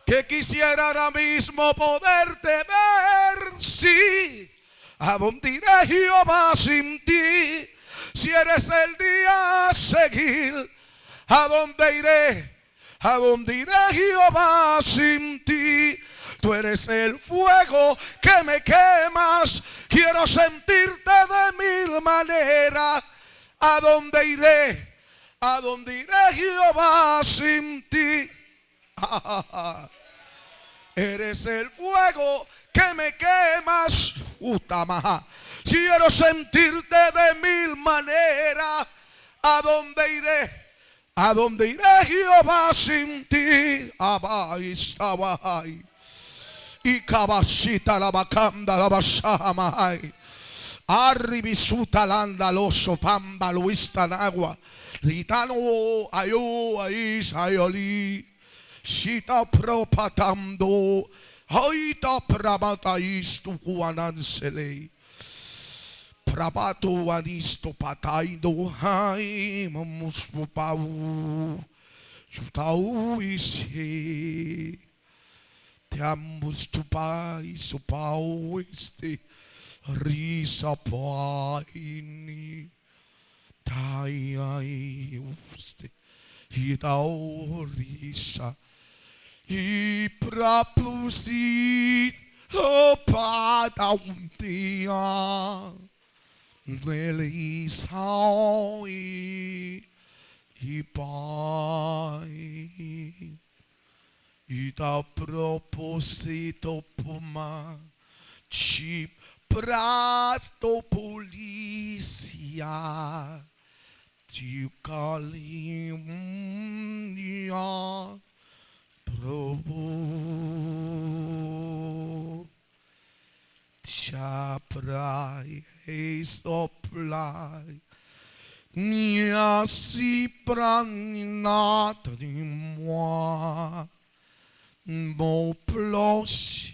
que quisiera ahora mismo poderte ver. Sí, ¿a dónde iré, Jehová, sin ti? Si eres el día a seguir, ¿a dónde iré? ¿A dónde iré, Jehová, sin ti? Tú eres el fuego que me quemas. Quiero sentirte de mil maneras. ¿A dónde iré? ¿A dónde iré, Jehová, sin ti? Eres el fuego que me quemas. Utamaha. Quiero sentirte de mil maneras. ¿A dónde iré? ¿A dónde iré, Jehová, sin ti? Abai, sabai. Y cabacita la bacanda la basamai. Arribisuta landa loso pamba luista nagua. Ritano ayo ais ayoli. Sita propatando. Haita prabatais tu kuanansele. Prabato anisto pataindo. Hai mamuspo pau. Jutau isi. Te ambos tu pai su pau este. Risa paini. Tai ai uste. Hidau risa. I prapusit. Pada un dia. Nelisai. I pai. I da proposito puma. Ci prasto polizia. Ci calimnia. Provo. Chaprai e soplai. Nia si pranata di moi. Mon plancher,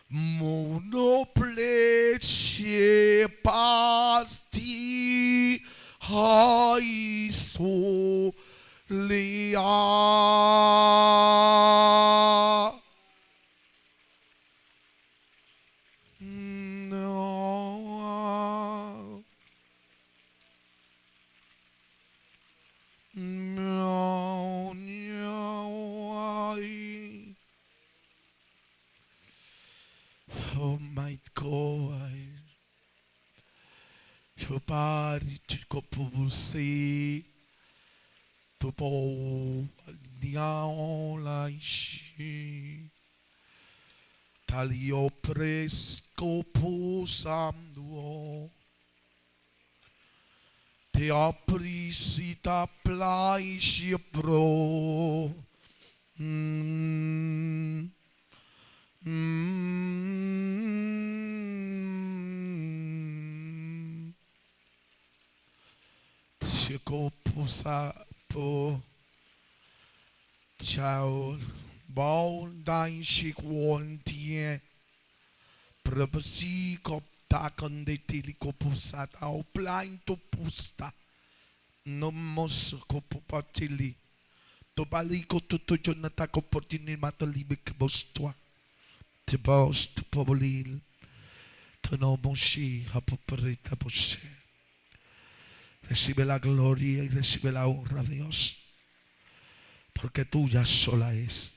mon plancher pasti haiso lea. Oh my God, your body to go pussy, to bow la ishi, talio presco posando, te aprisita plaishi bro. Chico pusa po chao ball dine chic one tie propasi copta con de tilico pusa tao blind to pusta no mos copopatili to balico tutto giornata comportini matalibe che bostua te bost pobolil to no bonshi hapoperita boshe. Recibe la gloria y recibe la honra, Dios, porque tuya sola es.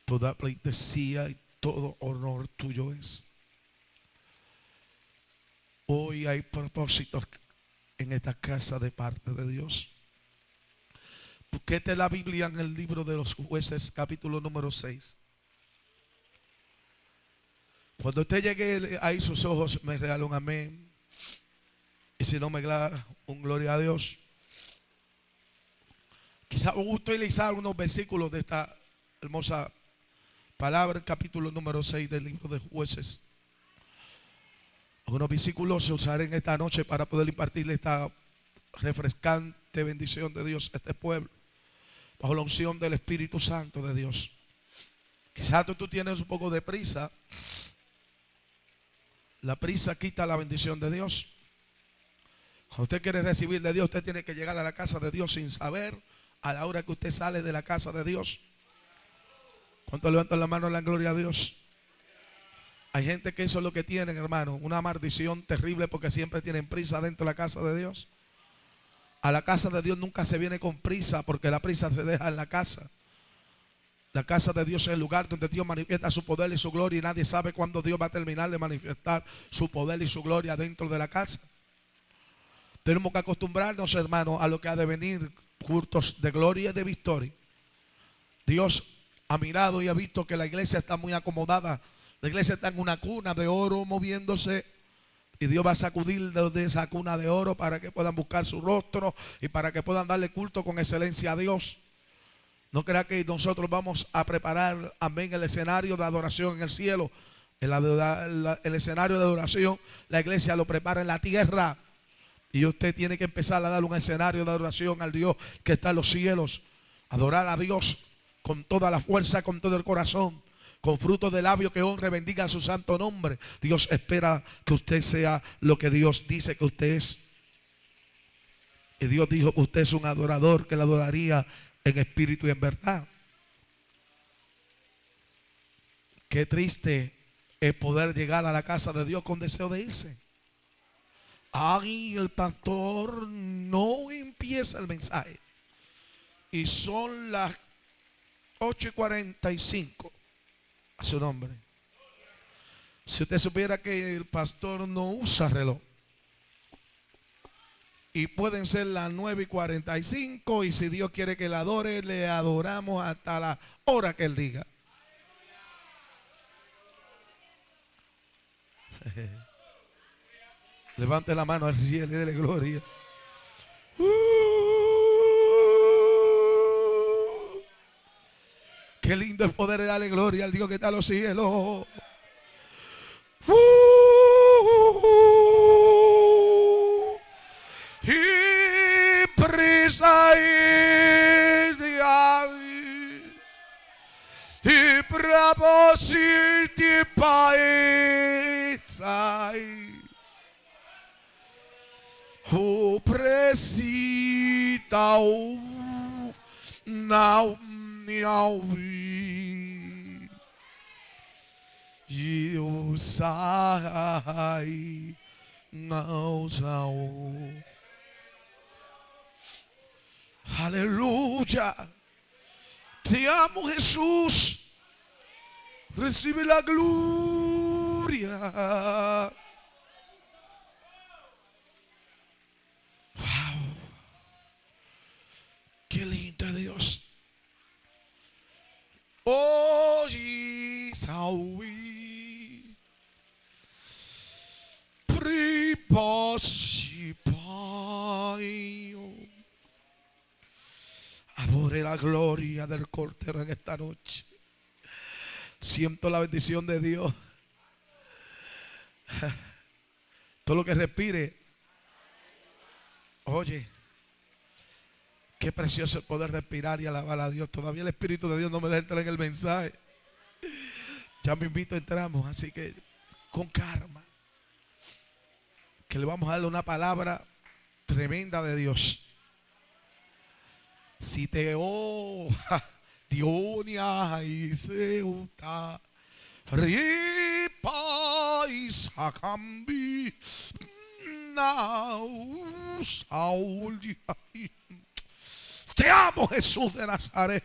Toda pleitesía y todo honor tuyo es. Hoy hay propósitos en esta casa de parte de Dios. Busquete la Biblia en el libro de los Jueces, capítulo número 6. Cuando usted llegue ahí, sus ojos me regalan un amén. Y si no me da un gloria a Dios. Quizás me gusta utilizar algunos versículos de esta hermosa palabra, el capítulo número 6 del libro de Jueces. Algunos versículos se usarán en esta noche para poder impartirle esta refrescante bendición de Dios a este pueblo, bajo la unción del Espíritu Santo de Dios. Quizás tú tienes un poco de prisa. La prisa quita la bendición de Dios. Cuando usted quiere recibir de Dios, usted tiene que llegar a la casa de Dios sin saber a la hora que usted sale de la casa de Dios? ¿Cuántos levantan la mano en la gloria a Dios? Hay gente que eso es lo que tienen, hermano, una maldición terrible porque siempre tienen prisa dentro de la casa de Dios. A la casa de Dios nunca se viene con prisa, porque la prisa se deja en la casa. La casa de Dios es el lugar donde Dios manifiesta su poder y su gloria, y nadie sabe cuándo Dios va a terminar de manifestar su poder y su gloria dentro de la casa. Tenemos que acostumbrarnos, hermano, a lo que ha de venir, cultos de gloria y de victoria. Dios ha mirado y ha visto que la iglesia está muy acomodada. La iglesia está en una cuna de oro moviéndose, y Dios va a sacudir de esa cuna de oro para que puedan buscar su rostro y para que puedan darle culto con excelencia a Dios. No crea que nosotros vamos a preparar, amén, el escenario de adoración en el cielo. El escenario de adoración, la iglesia lo prepara en la tierra. Y usted tiene que empezar a dar un escenario de adoración al Dios que está en los cielos. Adorar a Dios con toda la fuerza, con todo el corazón, con fruto de labio que honre, bendiga su santo nombre. Dios espera que usted sea lo que Dios dice que usted es. Y Dios dijo que usted es un adorador, que le adoraría en espíritu y en verdad. Qué triste es poder llegar a la casa de Dios con deseo de irse. Ay, el pastor no empieza el mensaje y son las 8:45 a su nombre. Si usted supiera que el pastor no usa reloj, y pueden ser las 9:45, y si Dios quiere que le adore, le adoramos hasta la hora que Él diga. Levante la mano al cielo y dele gloria. Qué lindo es poder darle gloria al Dios que está en los cielos. Y prisa y bravo si ti paesai. O presita o now you sai now. Aleluya. Te amo, Jesús. Recibe la gloria. Wow. Qué lindo es Dios. Hoy saúl pripasipaio. Adore la gloria del Cordero en esta noche. Siento la bendición de Dios. Todo lo que respire. Oye, qué precioso es poder respirar y alabar a Dios. Todavía el Espíritu de Dios no me deja entrar en el mensaje. Ya me invito, entramos. Así que con calma, que le vamos a darle una palabra tremenda de Dios. Si te Dionia y se uta ripa y sacambi now Saúl. Te amo, Jesús de Nazaret.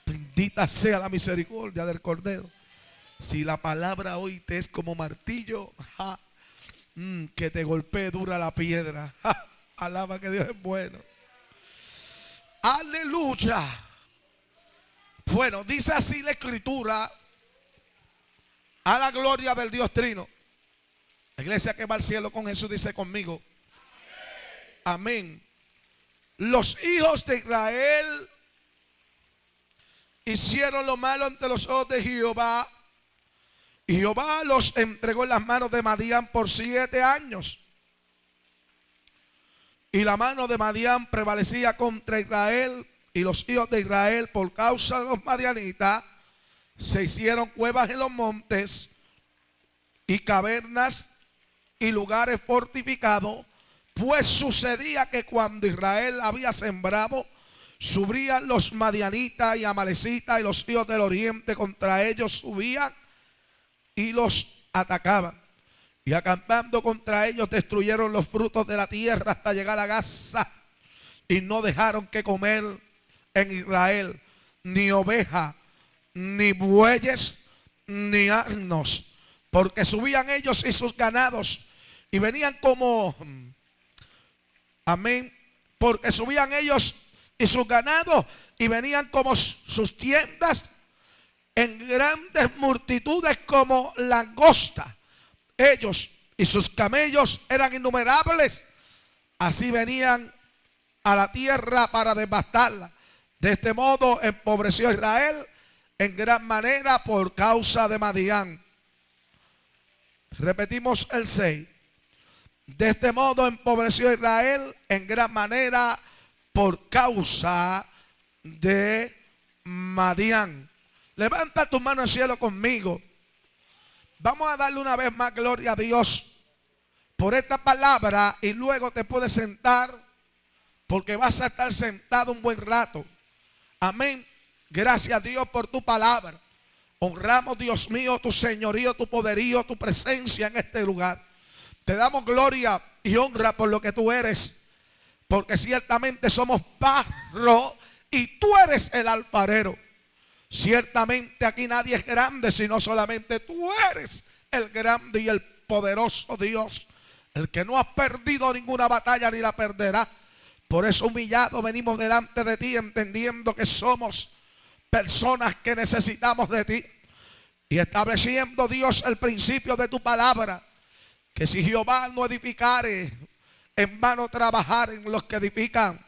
Bendita sea la misericordia del Cordero. Si la palabra hoy te es como martillo, que te golpee dura la piedra. Alaba que Dios es bueno. Aleluya. Bueno, dice así la Escritura, a la gloria del Dios Trino. La iglesia que va al cielo con Jesús dice conmigo: amén. Los hijos de Israel hicieron lo malo ante los ojos de Jehová, y Jehová los entregó en las manos de Madián por 7 años. Y la mano de Madián prevalecía contra Israel, y los hijos de Israel, por causa de los madianitas, se hicieron cuevas en los montes y cavernas y lugares fortificados. Pues sucedía que cuando Israel había sembrado, subían los madianitas y amalecitas y los hijos del oriente contra ellos, subían y los atacaban. Y acampando contra ellos destruyeron los frutos de la tierra hasta llegar a Gaza. Y no dejaron que comer en Israel ni oveja, ni bueyes, ni asnos. Porque subían ellos y sus ganados y venían como, amén, porque subían ellos y sus ganados y venían como sus tiendas en grandes multitudes como langosta. Ellos y sus camellos eran innumerables. Así venían a la tierra para devastarla. De este modo empobreció Israel en gran manera por causa de Madián. Repetimos el 6. De este modo empobreció Israel en gran manera por causa de Madián. Levanta tu mano al cielo conmigo. Vamos a darle una vez más gloria a Dios por esta palabra y luego te puedes sentar porque vas a estar sentado un buen rato. Amén. Gracias a Dios por tu palabra. Honramos, Dios mío, tu señorío, tu poderío, tu presencia en este lugar. Te damos gloria y honra por lo que tú eres, porque ciertamente somos barro y tú eres el alfarero. Ciertamente aquí nadie es grande, sino solamente tú eres el grande y el poderoso Dios, el que no ha perdido ninguna batalla ni la perderá. Por eso humillados venimos delante de ti, entendiendo que somos personas que necesitamos de ti, y estableciendo, Dios, el principio de tu palabra, que si Jehová no edificare, en vano trabajar en los que edifican.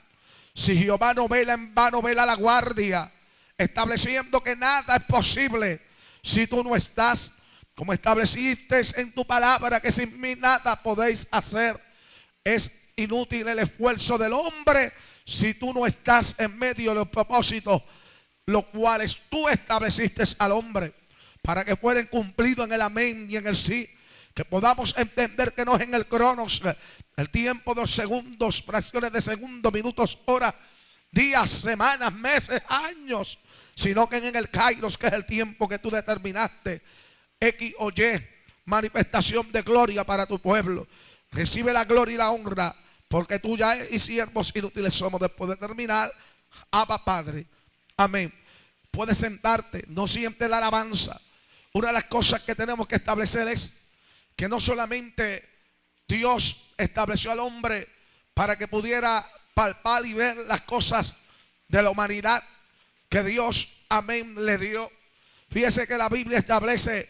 Si Jehová no vela, en vano vela la guardia. Estableciendo que nada es posible si tú no estás, como estableciste en tu palabra, que sin mí nada podéis hacer. Es inútil el esfuerzo del hombre si tú no estás en medio de los propósitos, los cuales tú estableciste al hombre, para que fueran cumplidos en el amén y en el sí. Que podamos entender que no es en el cronos, el tiempo de los segundos, fracciones de segundos, minutos, horas, días, semanas, meses, años, sino que en el kairos, que es el tiempo que tú determinaste, X o Y, manifestación de gloria para tu pueblo. Recibe la gloria y la honra, porque tuya es y siervos inútiles somos. Después de terminar, Abba Padre, amén. Puedes sentarte, no sientes la alabanza. Una de las cosas que tenemos que establecer es que no solamente Dios estableció al hombre para que pudiera palpar y ver las cosas de la humanidad que Dios, amén, le dio. Fíjese que la Biblia establece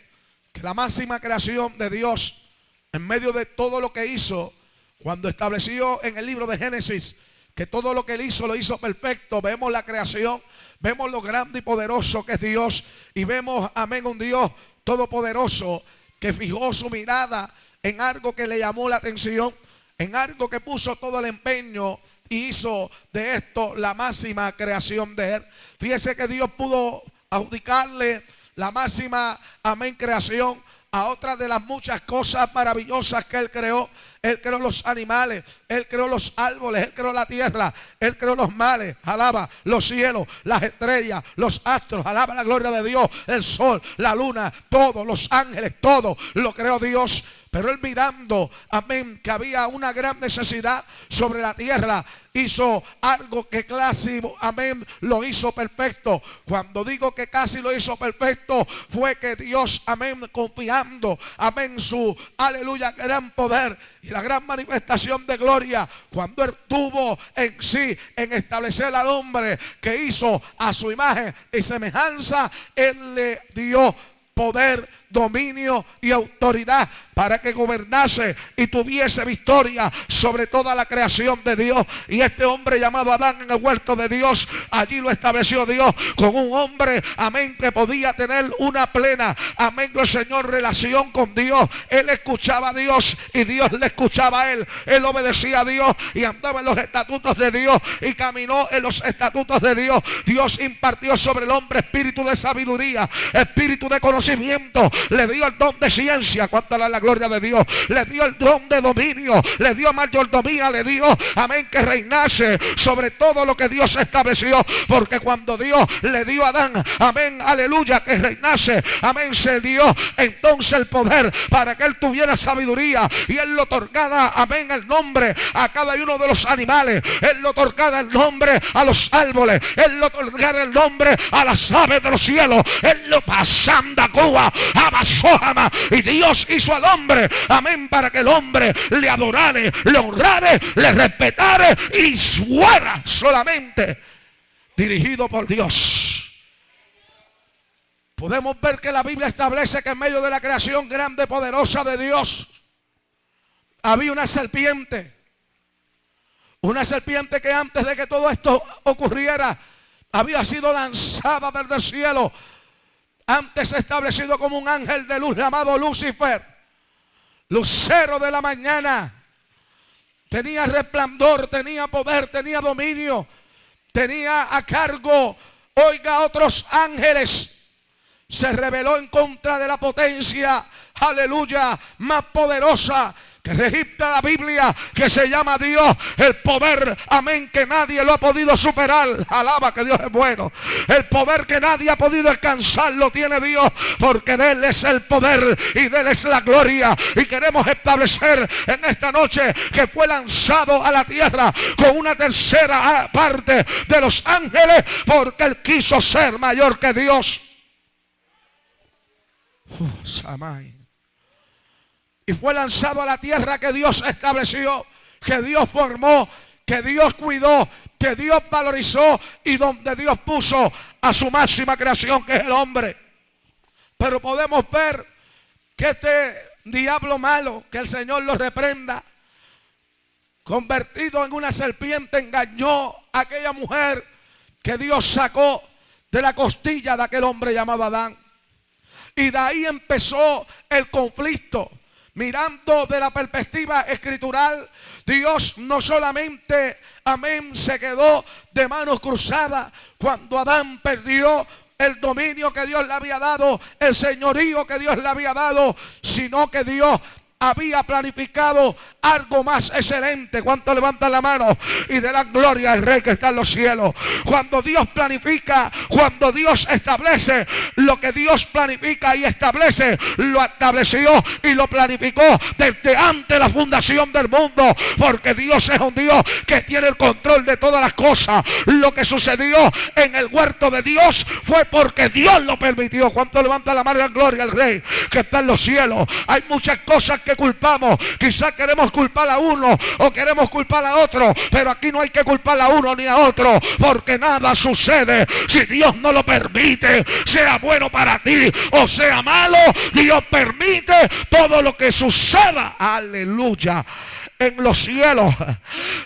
que la máxima creación de Dios, en medio de todo lo que hizo, cuando estableció en el libro de Génesis que todo lo que él hizo lo hizo perfecto, vemos la creación, vemos lo grande y poderoso que es Dios, y vemos, amén, un Dios todopoderoso que fijó su mirada en algo que le llamó la atención, en algo que puso todo el empeño y hizo de esto la máxima creación de él. Fíjese que Dios pudo adjudicarle la máxima, amén, creación a otra de las muchas cosas maravillosas que él creó. Él creó los animales, él creó los árboles, él creó la tierra, él creó los mares, alaba, los cielos, las estrellas, los astros, alaba la gloria de Dios, el sol, la luna, todos los ángeles, todo lo creó Dios. Pero él mirando, amén, que había una gran necesidad sobre la tierra, hizo algo que casi, amén, lo hizo perfecto. Cuando digo que casi lo hizo perfecto, fue que Dios, amén, confiando, amén, su, aleluya, gran poder y la gran manifestación de gloria, cuando él tuvo en sí, en establecer al hombre que hizo a su imagen y semejanza, él le dio poder, dominio y autoridad para que gobernase y tuviese victoria sobre toda la creación de Dios. Y este hombre llamado Adán en el huerto de Dios, allí lo estableció Dios con un hombre, amén, que podía tener una plena, amén, Señor, relación con Dios. Él escuchaba a Dios y Dios le escuchaba a él. Él obedecía a Dios y andaba en los estatutos de Dios y caminó en los estatutos de Dios. Dios impartió sobre el hombre espíritu de sabiduría, espíritu de conocimiento, le dio el don de ciencia. ¿Cuánto la gloria de Dios. Le dio el don de dominio, le dio mayordomía, le dio, amén, que reinase sobre todo lo que Dios estableció. Porque cuando Dios le dio a Adán, amén, aleluya, que reinase, amén, se dio entonces el poder para que él tuviera sabiduría. Y él le otorgaba, amén, el nombre a cada uno de los animales. Él le otorgaba el nombre a los árboles. Él le otorgaba el nombre a las aves de los cielos. Él lo pasanda Cuba, Amasojama. Y Dios hizo al hombre, amén, para que el hombre le adorare, le honrare, le respetare y fuera solamente dirigido por Dios. Podemos ver que la Biblia establece que en medio de la creación grande, poderosa de Dios, había una serpiente. Una serpiente que antes de que todo esto ocurriera, había sido lanzada desde el cielo. Antes establecido como un ángel de luz llamado Lucifer, lucero de la mañana. Tenía resplandor, tenía poder, tenía dominio, tenía a cargo, oiga, otros ángeles. Se rebeló en contra de la potencia, aleluya, más poderosa que registra la Biblia, que se llama Dios. El poder, amén, que nadie lo ha podido superar. Alaba que Dios es bueno. El poder que nadie ha podido alcanzar lo tiene Dios, porque de Él es el poder y de Él es la gloria. Y queremos establecer en esta noche que fue lanzado a la tierra con una tercera parte de los ángeles, porque Él quiso ser mayor que Dios. Samay. Y fue lanzado a la tierra que Dios estableció, que Dios formó, que Dios cuidó, que Dios valorizó y donde Dios puso a su máxima creación, que es el hombre. Pero podemos ver que este diablo malo, que el Señor lo reprenda, convertido en una serpiente, engañó a aquella mujer que Dios sacó de la costilla de aquel hombre llamado Adán. Y de ahí empezó el conflicto. Mirando de la perspectiva escritural, Dios no solamente, amén, se quedó de manos cruzadas cuando Adán perdió el dominio que Dios le había dado, el señorío que Dios le había dado, sino que Dios había planificado algo más excelente. ¿Cuánto levantan la mano y de la gloria al Rey que está en los cielos? Cuando Dios planifica, cuando Dios establece, lo que Dios planifica y establece, lo estableció y lo planificó desde antes de la fundación del mundo, porque Dios es un Dios que tiene el control de todas las cosas. Lo que sucedió en el huerto de Dios fue porque Dios lo permitió. ¿Cuánto levanta la mano y la gloria al Rey que está en los cielos? Hay muchas cosas que culpamos. Quizás queremos culpar a uno o queremos culpar a otro, pero aquí no hay que culpar a uno ni a otro, porque nada sucede si Dios no lo permite, sea bueno para ti o sea malo. Dios permite todo lo que suceda, aleluya, en los cielos,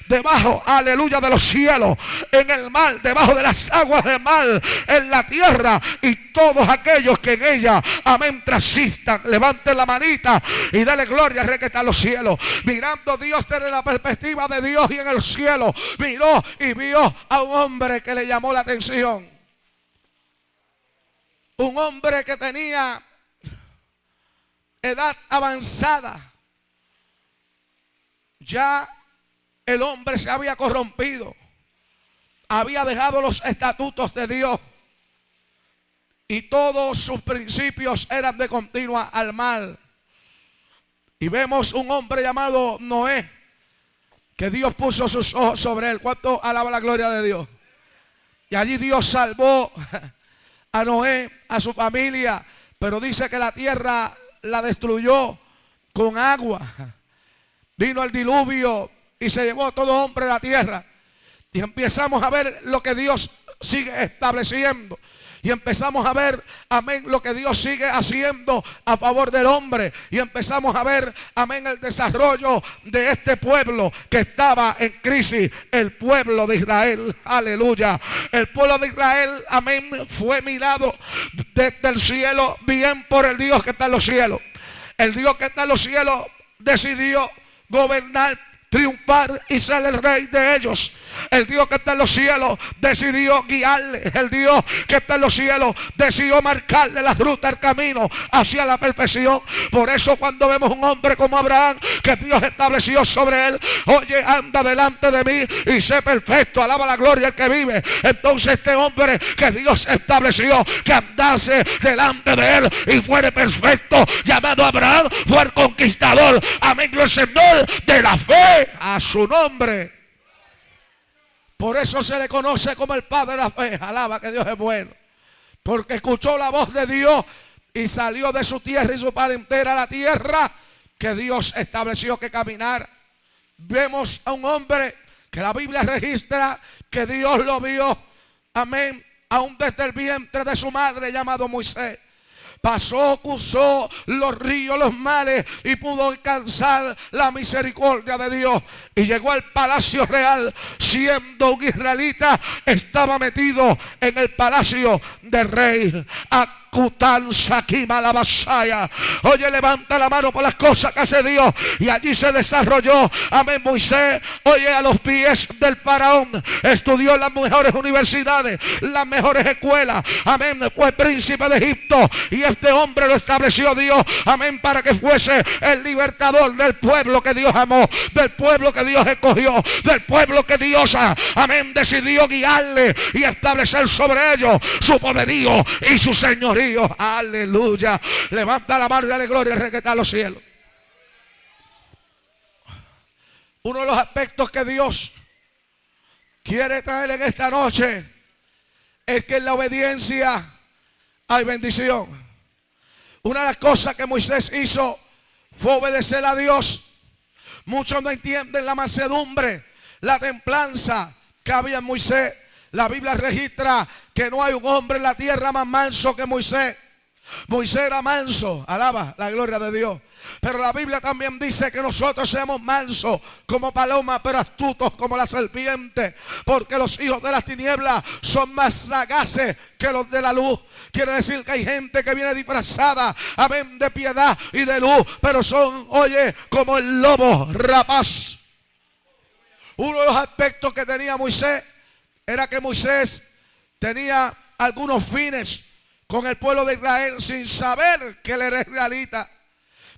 debajo, aleluya, de los cielos, en el mar, debajo de las aguas del mar, en la tierra, y todos aquellos que en ella, amén, transistan. Levanten la manita y dale gloria al Rey que está en los cielos. Mirando Dios desde la perspectiva de Dios y en el cielo, miró y vio a un hombre que le llamó la atención. Un hombre que tenía edad avanzada. Ya el hombre se había corrompido, había dejado los estatutos de Dios y todos sus principios eran de continua al mal. Y vemos un hombre llamado Noé, que Dios puso sus ojos sobre él. ¿Cuánto alaba la gloria de Dios? Y allí Dios salvó a Noé, a su familia, pero dice que la tierra la destruyó con agua. Vino el diluvio y se llevó a todo hombre de la tierra. Y empezamos a ver lo que Dios sigue estableciendo. Y empezamos a ver, amén, lo que Dios sigue haciendo a favor del hombre. Y empezamos a ver, amén, el desarrollo de este pueblo que estaba en crisis. El pueblo de Israel, aleluya. El pueblo de Israel, amén, fue mirado desde el cielo bien por el Dios que está en los cielos. El Dios que está en los cielos decidió gobernar triunfar y ser el rey de ellos. El Dios que está en los cielos decidió guiarle. El Dios que está en los cielos decidió marcarle la ruta, el camino hacia la perfección. Por eso cuando vemos un hombre como Abraham, que Dios estableció sobre él, oye, anda delante de mí y sé perfecto, alaba la gloria el que vive. Entonces este hombre que Dios estableció que andase delante de él y fuere perfecto, llamado Abraham, fue el conquistador, amén, el Señor de la fe, a su nombre. Por eso se le conoce como el Padre de la fe. Alaba que Dios es bueno, porque escuchó la voz de Dios y salió de su tierra y su parentela a la tierra que Dios estableció que caminara. Vemos a un hombre que la Biblia registra que Dios lo vio, amén, aún desde el vientre de su madre, llamado Moisés. Pasó, cruzó los ríos, los mares y pudo alcanzar la misericordia de Dios. Y llegó al palacio real, siendo un israelita, estaba metido en el palacio del rey. Oye, levanta la mano por las cosas que hace Dios. Y allí se desarrolló, amén, Moisés, oye, a los pies del faraón. Estudió en las mejores universidades, las mejores escuelas, amén. Fue príncipe de Egipto. Y este hombre lo estableció Dios, amén, para que fuese el libertador del pueblo que Dios amó, del pueblo que Dios escogió, del pueblo que Dios, amén, decidió guiarle y establecer sobre ellos su poderío y su señorío. Aleluya. Levanta la mano y dale gloria al rey que está en los cielos. Uno de los aspectos que Dios quiere traer en esta noche es que en la obediencia hay bendición. Una de las cosas que Moisés hizo fue obedecer a Dios. Muchos no entienden la mansedumbre, la templanza que había en Moisés. La Biblia registra que no hay un hombre en la tierra más manso que Moisés. Moisés era manso, alaba la gloria de Dios. Pero la Biblia también dice que nosotros seamos mansos como palomas, pero astutos como la serpiente. Porque los hijos de las tinieblas son más sagaces que los de la luz. Quiere decir que hay gente que viene disfrazada, amén, de piedad y de luz, pero son, oye, como el lobo rapaz. Uno de los aspectos que tenía Moisés era que Moisés tenía algunos fines con el pueblo de Israel sin saber que él era israelita.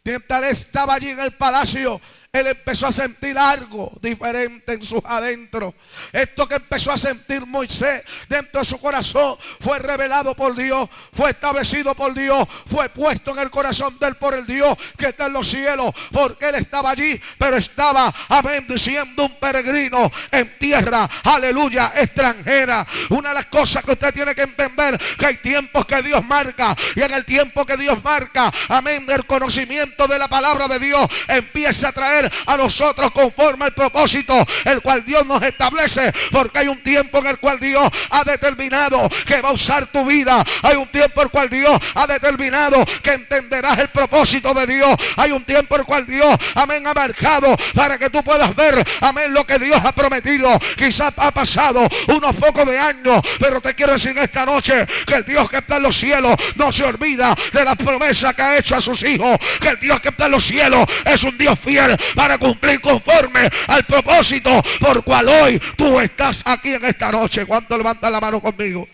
Mientras él estaba allí en el palacio, él empezó a sentir algo diferente en sus adentros. Esto que empezó a sentir Moisés dentro de su corazón fue revelado por Dios, fue establecido por Dios, fue puesto en el corazón de él por el Dios que está en los cielos, porque él estaba allí, pero estaba, amén, siendo un peregrino en tierra, aleluya, extranjera. Una de las cosas que usted tiene que entender, que hay tiempos que Dios marca, y en el tiempo que Dios marca, amén, el conocimiento de la palabra de Dios empieza a traer a nosotros conforme al propósito el cual Dios nos establece, porque hay un tiempo en el cual Dios ha determinado que va a usar tu vida. Hay un tiempo en el cual Dios ha determinado que entenderás el propósito de Dios. Hay un tiempo en el cual Dios, amén, ha marcado para que tú puedas ver, amén, lo que Dios ha prometido. Quizás ha pasado unos pocos de años, pero te quiero decir en esta noche que el Dios que está en los cielos no se olvida de las promesas que ha hecho a sus hijos, que el Dios que está en los cielos es un Dios fiel para cumplir conforme al propósito por cual hoy tú estás aquí en esta noche. ¿Cuánto levanta la mano conmigo?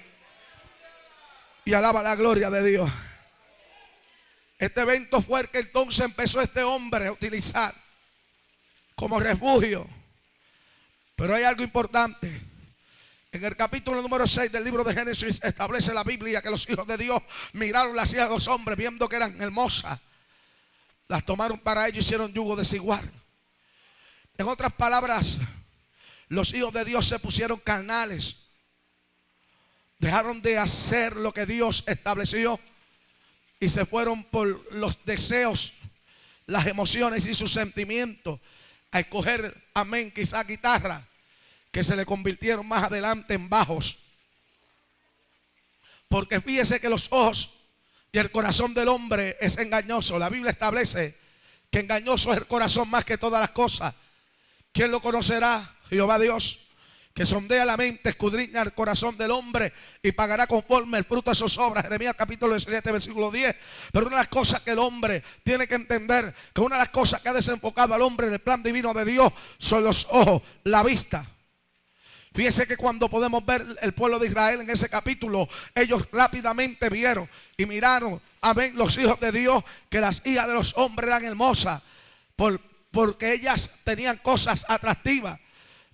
Y alaba la gloria de Dios. Este evento fue el que entonces empezó este hombre a utilizar como refugio. Pero hay algo importante. En el capítulo número 6 del libro de Génesis establece la Biblia que los hijos de Dios miraron las hijas de los hombres viendo que eran hermosas. Las tomaron para ellos y hicieron yugo desigual. En otras palabras, los hijos de Dios se pusieron carnales. Dejaron de hacer lo que Dios estableció y se fueron por los deseos, las emociones y sus sentimientos a escoger, amén, quizá guitarra, que se le convirtieron más adelante en bajos. Porque fíjese que los ojos y el corazón del hombre es engañoso. La Biblia establece que engañoso es el corazón más que todas las cosas. ¿Quién lo conocerá? Jehová Dios. que sondea la mente, escudriña el corazón del hombre y pagará conforme el fruto de sus obras. Jeremías capítulo 17, versículo 10. Pero una de las cosas que el hombre tiene que entender, que una de las cosas que ha desenfocado al hombre en el plan divino de Dios son los ojos, la vista. Fíjese que cuando podemos ver el pueblo de Israel en ese capítulo, ellos rápidamente vieron y miraron, amén, los hijos de Dios, que las hijas de los hombres eran hermosas, porque ellas tenían cosas atractivas.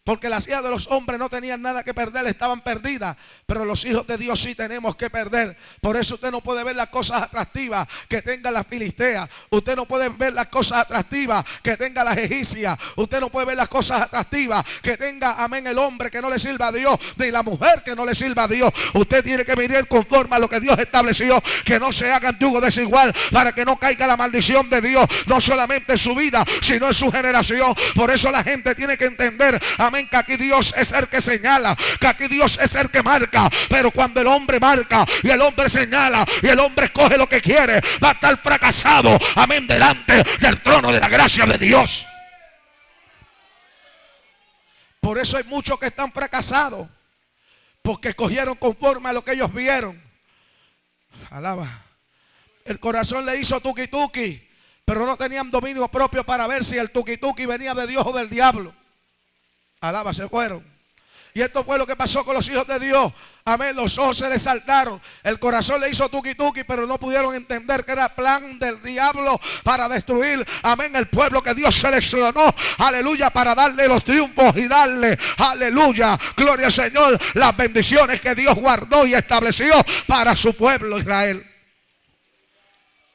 Porque las hijas de los hombres no tenían nada que perder, estaban perdidas. Pero los hijos de Dios sí tenemos que perder. Por eso usted no puede ver las cosas atractivas que tenga la filistea. Usted no puede ver las cosas atractivas que tenga la egipcia. Usted no puede ver las cosas atractivas que tenga, amén, el hombre que no le sirva a Dios, ni la mujer que no le sirva a Dios. Usted tiene que vivir conforme a lo que Dios estableció. Que no se hagan yugo desigual, para que no caiga la maldición de Dios, no solamente en su vida, sino en su generación. Por eso la gente tiene que entender, amén, que aquí Dios es el que señala, que aquí Dios es el que marca. Pero cuando el hombre marca y el hombre señala y el hombre escoge lo que quiere, va a estar fracasado, amén, delante del trono de la gracia de Dios. Por eso hay muchos que están fracasados, porque escogieron conforme a lo que ellos vieron. Alaba. El corazón le hizo tuki tuki, pero no tenían dominio propio para ver si el tuki tuki venía de Dios o del diablo. Alaba, se fueron. Y esto fue lo que pasó con los hijos de Dios. Amén, los ojos se les saltaron, el corazón le hizo tuki tuki, pero no pudieron entender que era plan del diablo para destruir, amén, el pueblo que Dios seleccionó, aleluya, para darle los triunfos y darle, aleluya, gloria al Señor, las bendiciones que Dios guardó y estableció para su pueblo Israel.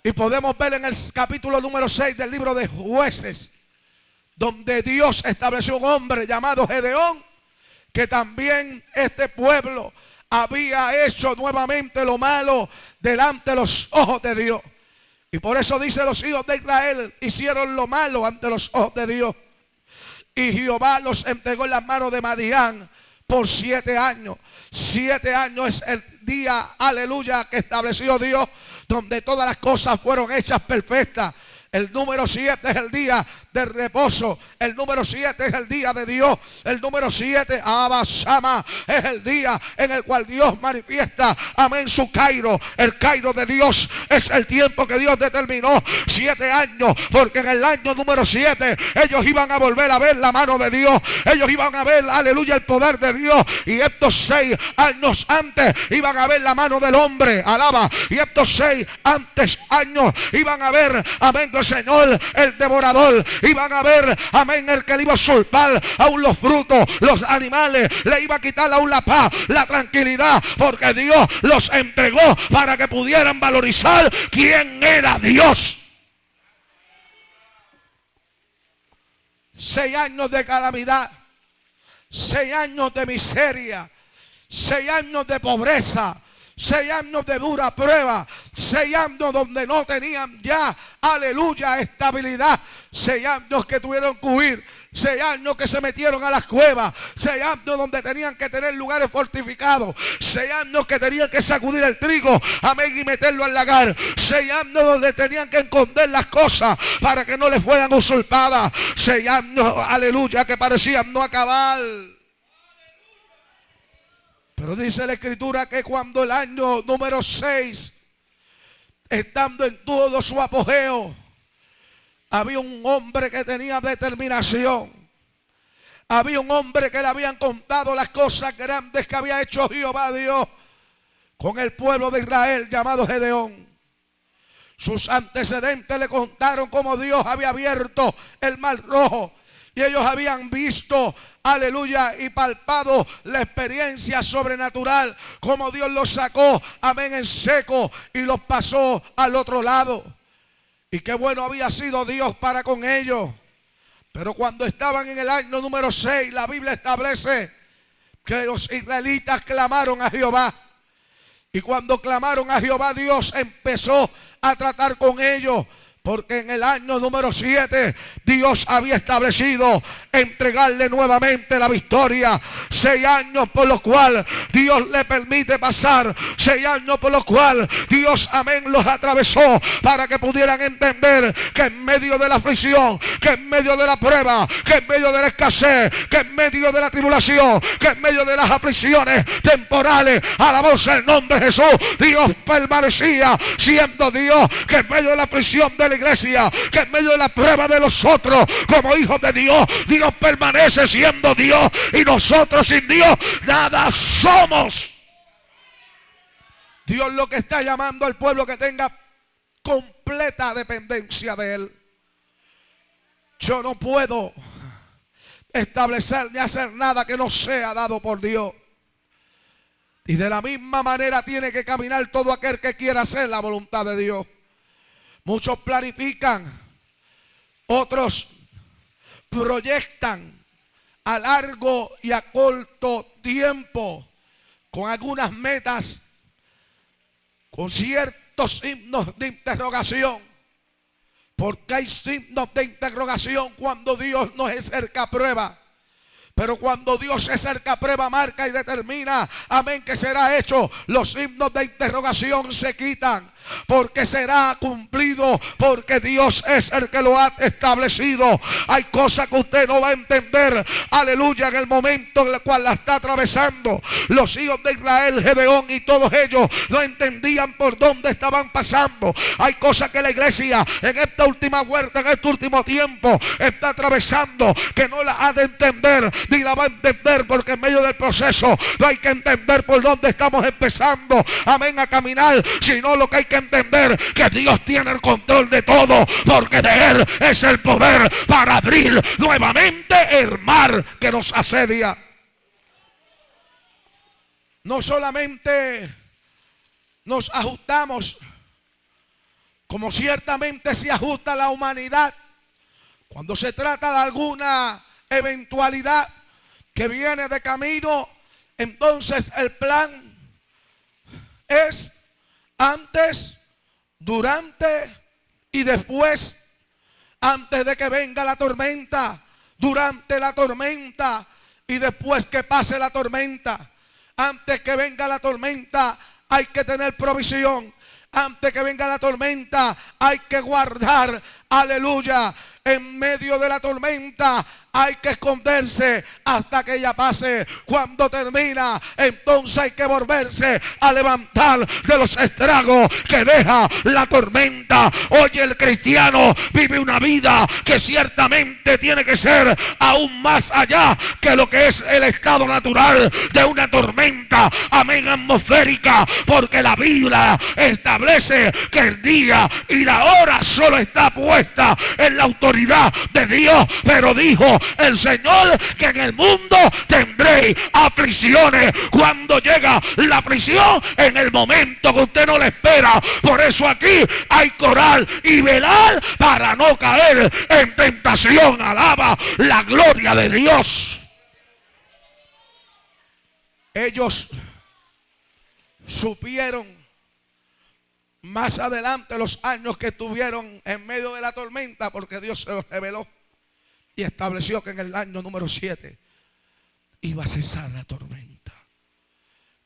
Y podemos ver en el capítulo número 6 del libro de Jueces, donde Dios estableció un hombre llamado Gedeón, que también este pueblo había hecho nuevamente lo malo delante de los ojos de Dios. Y por eso dice, los hijos de Israel hicieron lo malo ante los ojos de Dios. Y Jehová los entregó en las manos de Madián por 7 años. 7 años es el día, aleluya, que estableció Dios, donde todas las cosas fueron hechas perfectas. El número 7 es el día de reposo. El número 7 es el día de Dios. El número 7, Abasama, es el día en el cual Dios manifiesta, amén, su Cairo. El Cairo de Dios es el tiempo que Dios determinó, 7 años, porque en el año número 7 ellos iban a volver a ver la mano de Dios. Ellos iban a ver, aleluya, el poder de Dios. Y estos 6 años antes iban a ver la mano del hombre, alaba. Y estos 6 años iban a ver, amén, el Señor, el devorador. Iban a ver, amén, el que le iba a usurpar aún los frutos, los animales, le iba a quitar aún la paz, la tranquilidad, porque Dios los entregó para que pudieran valorizar quién era Dios. 6 años de calamidad, 6 años de miseria, 6 años de pobreza, 6 años de dura prueba, 6 años donde no tenían ya, aleluya, estabilidad, 6 años que tuvieron que huir, 6 años que se metieron a las cuevas, 6 años donde tenían que tener lugares fortificados, 6 años que tenían que sacudir el trigo, amén, y meterlo al lagar, 6 años donde tenían que esconder las cosas para que no les fueran usurpadas, 6 años, aleluya, que parecían no acabar. Pero dice la Escritura que cuando el año número 6, estando en todo su apogeo, había un hombre que tenía determinación. Había un hombre que le habían contado las cosas grandes que había hecho Jehová Dios con el pueblo de Israel, llamado Gedeón. Sus antecedentes le contaron cómo Dios había abierto el mar rojo y ellos habían visto, aleluya, y palpado la experiencia sobrenatural, como Dios los sacó, amén, en seco y los pasó al otro lado. Y qué bueno había sido Dios para con ellos. Pero cuando estaban en el año número 6, la Biblia establece que los israelitas clamaron a Jehová. Y cuando clamaron a Jehová, Dios empezó a tratar con ellos. Porque en el año número 7 Dios había establecido entregarle nuevamente la victoria. 6 años por los cuales Dios le permite pasar. 6 años por los cuales Dios, amén, los atravesó para que pudieran entender que en medio de la aflicción, que en medio de la prueba, que en medio de la escasez, que en medio de la tribulación, que en medio de las aflicciones temporales, alabamos el nombre de Jesús, Dios permanecía siendo Dios. Que en medio de la aflicción de la iglesia, que en medio de la prueba de nosotros como hijos de Dios, Dios permanece siendo Dios, y nosotros sin Dios nada somos. Dios lo que está llamando al pueblo que tenga completa dependencia de Él. Yo no puedo establecer ni hacer nada que no sea dado por Dios. Y de la misma manera tiene que caminar todo aquel que quiera hacer la voluntad de Dios. Muchos planifican, otros proyectan a largo y a corto tiempo, con algunas metas, con ciertos signos de interrogación. Porque hay signos de interrogación cuando Dios nos acerca a prueba. Pero cuando Dios se acerca a prueba, marca y determina, amén, que será hecho, los signos de interrogación se quitan. Porque será cumplido, porque Dios es el que lo ha establecido. Hay cosas que usted no va a entender, aleluya, en el momento en el cual la está atravesando. Los hijos de Israel, Gedeón y todos ellos no entendían por dónde estaban pasando. Hay cosas que la iglesia en esta última vuelta, en este último tiempo, está atravesando, que no la ha de entender, ni la va a entender, porque en medio del proceso no hay que entender por dónde estamos empezando, amén, a caminar, sino lo que hay que entender, que Dios tiene el control de todo, porque de Él es el poder para abrir nuevamente el mar que nos asedia. No solamente nos ajustamos, como ciertamente se ajusta la humanidad cuando se trata de alguna eventualidad que viene de camino. Entonces el plan es antes, durante y después. Antes de que venga la tormenta, durante la tormenta y después que pase la tormenta. Antes que venga la tormenta hay que tener provisión. Antes que venga la tormenta hay que guardar, aleluya. En medio de la tormenta hay que esconderse hasta que ella pase. Cuando termina, entonces hay que volverse a levantar de los estragos que deja la tormenta. Hoy el cristiano vive una vida que ciertamente tiene que ser aún más allá que lo que es el estado natural de una tormenta, amén, atmosférica, porque la Biblia establece que el día y la hora solo está puesta en la autoridad de Dios. Pero dijo el Señor que en el mundo tendréis aflicciones. Cuando llega la aflicción, en el momento que usted no le espera. Por eso aquí hay que orar y velar para no caer en tentación. Alaba la gloria de Dios. Ellos supieron más adelante los años que estuvieron en medio de la tormenta, porque Dios se los reveló y estableció que en el año número 7 iba a cesar la tormenta.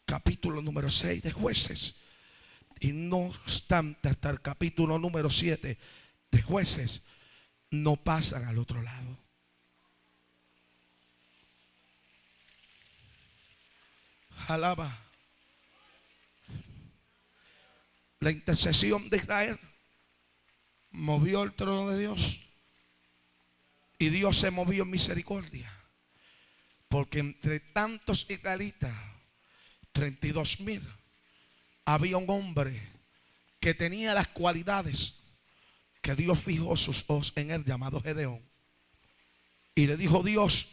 Capítulo número 6 de Jueces. Y no obstante, hasta el capítulo número 7 de Jueces no pasan al otro lado. Alaba. La intercesión de Israel movió el trono de Dios. Y Dios se movió en misericordia. Porque entre tantos israelitas, 32,000, había un hombre que tenía las cualidades que Dios fijó sus ojos en él, llamado Gedeón. Y le dijo Dios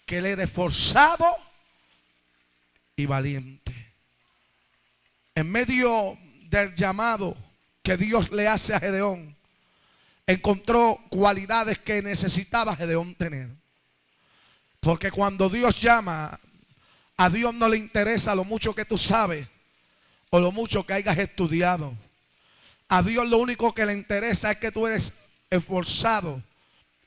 que él era esforzado y valiente. En medio del llamado que Dios le hace a Gedeón, encontró cualidades que necesitaba Gedeón tener. Porque cuando Dios llama, a Dios no le interesa lo mucho que tú sabes o lo mucho que hayas estudiado. A Dios lo único que le interesa es que tú eres esforzado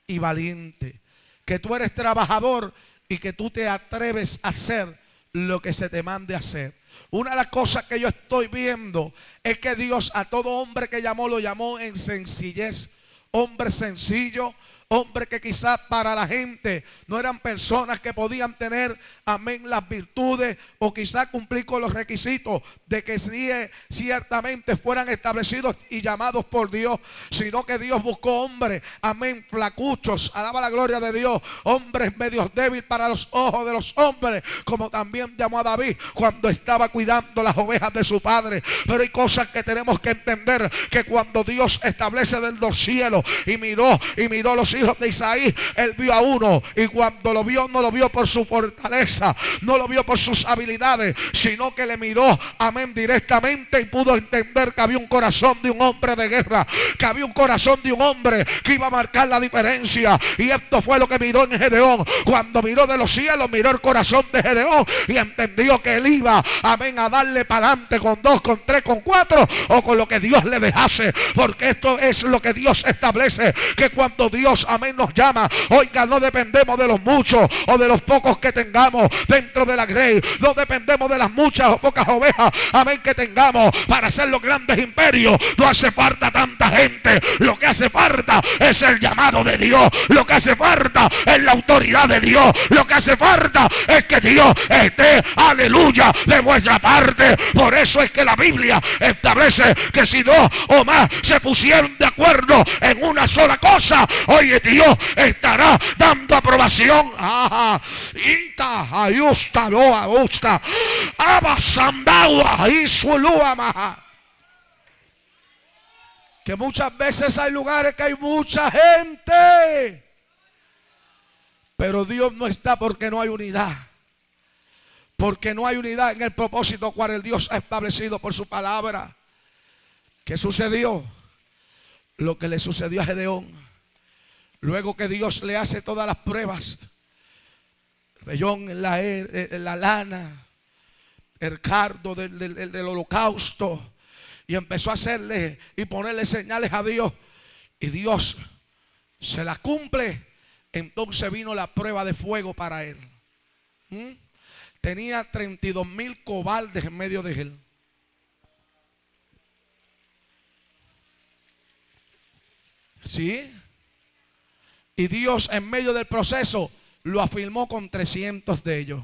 y valiente. que tú eres trabajador y que tú te atreves a hacer lo que se te mande hacer. Una de las cosas que yo estoy viendo es que Dios a todo hombre que llamó, lo llamó en sencillez. Hombre sencillo, hombre que quizás para la gente no eran personas que podían tener, amén, las virtudes o quizás cumplir con los requisitos de que sí, ciertamente fueran establecidos y llamados por Dios, sino que Dios buscó hombres, amén, flacuchos, alaba la gloria de Dios, hombres medios débiles para los ojos de los hombres, como también llamó a David cuando estaba cuidando las ovejas de su padre. Pero hay cosas que tenemos que entender, que cuando Dios establece desde los cielos y miró los hijos de Isaí, él vio a uno, y cuando lo vio, no lo vio por su fortaleza, no lo vio por sus habilidades, sino que le miró, amén, directamente, y pudo entender que había un corazón de un hombre de guerra, que había un corazón de un hombre que iba a marcar la diferencia. Y esto fue lo que miró en Gedeón. Cuando miró de los cielos, miró el corazón de Gedeón y entendió que él iba, amén, a darle para adelante con 2, con 3, con 4 o con lo que Dios le dejase, porque esto es lo que Dios establece, que cuando Dios, amén, nos llama, oiga, no dependemos de los muchos o de los pocos que tengamos dentro de la grey, no dependemos de las muchas o pocas ovejas, amén, que tengamos para hacer los grandes imperios. No hace falta tanta gente, lo que hace falta es el llamado de Dios, lo que hace falta es la autoridad de Dios, lo que hace falta es que Dios esté, aleluya, de vuestra parte. Por eso es que la Biblia establece que si 2 o más se pusieron de acuerdo en una sola cosa, oye, Dios estará dando aprobación. Que muchas veces hay lugares que hay mucha gente, pero Dios no está porque no hay unidad. Porque no hay unidad en el propósito cual el Dios ha establecido por su palabra. ¿Qué sucedió? Lo que le sucedió a Gedeón. Luego que Dios le hace todas las pruebas, el vellón en la lana, el cardo del holocausto, y empezó a hacerle y ponerle señales a Dios, y Dios se las cumple. Entonces vino la prueba de fuego para él. Tenía 32,000 cobardes en medio de él. ¿Sí? Y Dios en medio del proceso lo afirmó con 300 de ellos.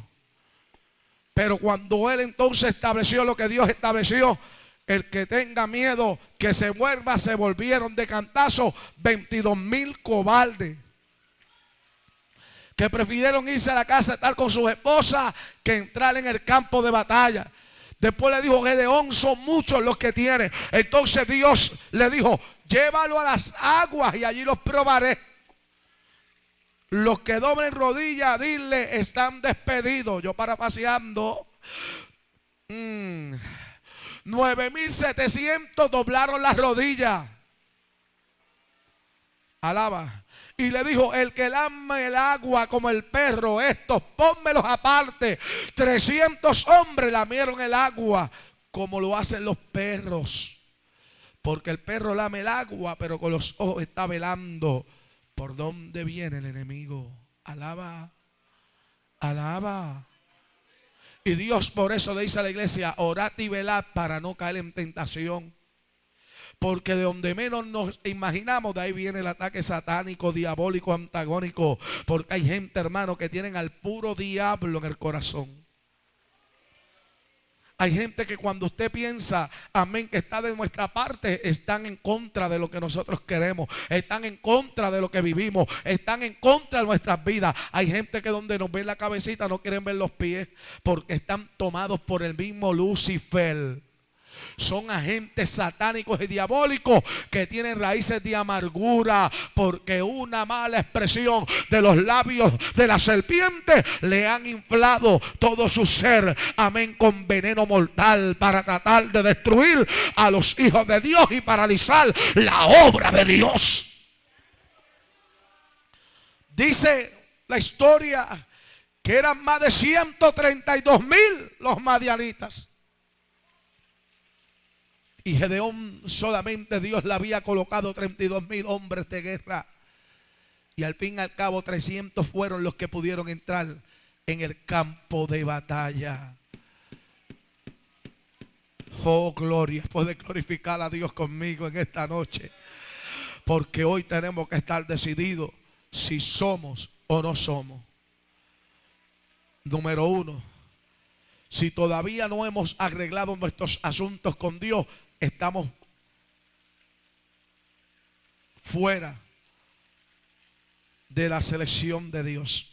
Pero cuando él entonces estableció lo que Dios estableció, el que tenga miedo que se vuelva, se volvieron de cantazo 22,000 cobardes, que prefirieron irse a la casa a estar con sus esposas que entrar en el campo de batalla. Después le dijo Gedeón, son muchos los que tiene. Entonces Dios le dijo, llévalo a las aguas y allí los probaré. Los que doblen rodillas, dile, están despedidos. Yo parapaseando, 9,700 doblaron las rodillas. Alaba. Y le dijo, el que lame el agua como el perro, estos pónmelos aparte. 300 hombres lamieron el agua como lo hacen los perros. Porque el perro lame el agua, pero con los ojos está velando por dónde viene el enemigo. Alaba, alaba. Y Dios por eso le dice a la iglesia, orad y velad para no caer en tentación. Porque de donde menos nos imaginamos, de ahí viene el ataque satánico, diabólico, antagónico. Porque hay gente, hermano, que tienen al puro diablo en el corazón. Hay gente que cuando usted piensa, amén, que está de nuestra parte, están en contra de lo que nosotros queremos, están en contra de lo que vivimos, están en contra de nuestras vidas. Hay gente que donde nos ven la cabecita no quieren ver los pies, porque están tomados por el mismo Lucifer. Son agentes satánicos y diabólicos que tienen raíces de amargura, porque una mala expresión de los labios de la serpiente le han inflado todo su ser, amén, con veneno mortal para tratar de destruir a los hijos de Dios y paralizar la obra de Dios. Dice la historia que eran más de 132,000 los madianitas. Y Gedeón solamente Dios le había colocado 32,000 hombres de guerra. Y al fin y al cabo 300 fueron los que pudieron entrar en el campo de batalla. Oh, gloria. Puede glorificar a Dios conmigo en esta noche. Porque hoy tenemos que estar decididos si somos o no somos. Número uno, si todavía no hemos arreglado nuestros asuntos con Dios, estamos fuera de la selección de Dios.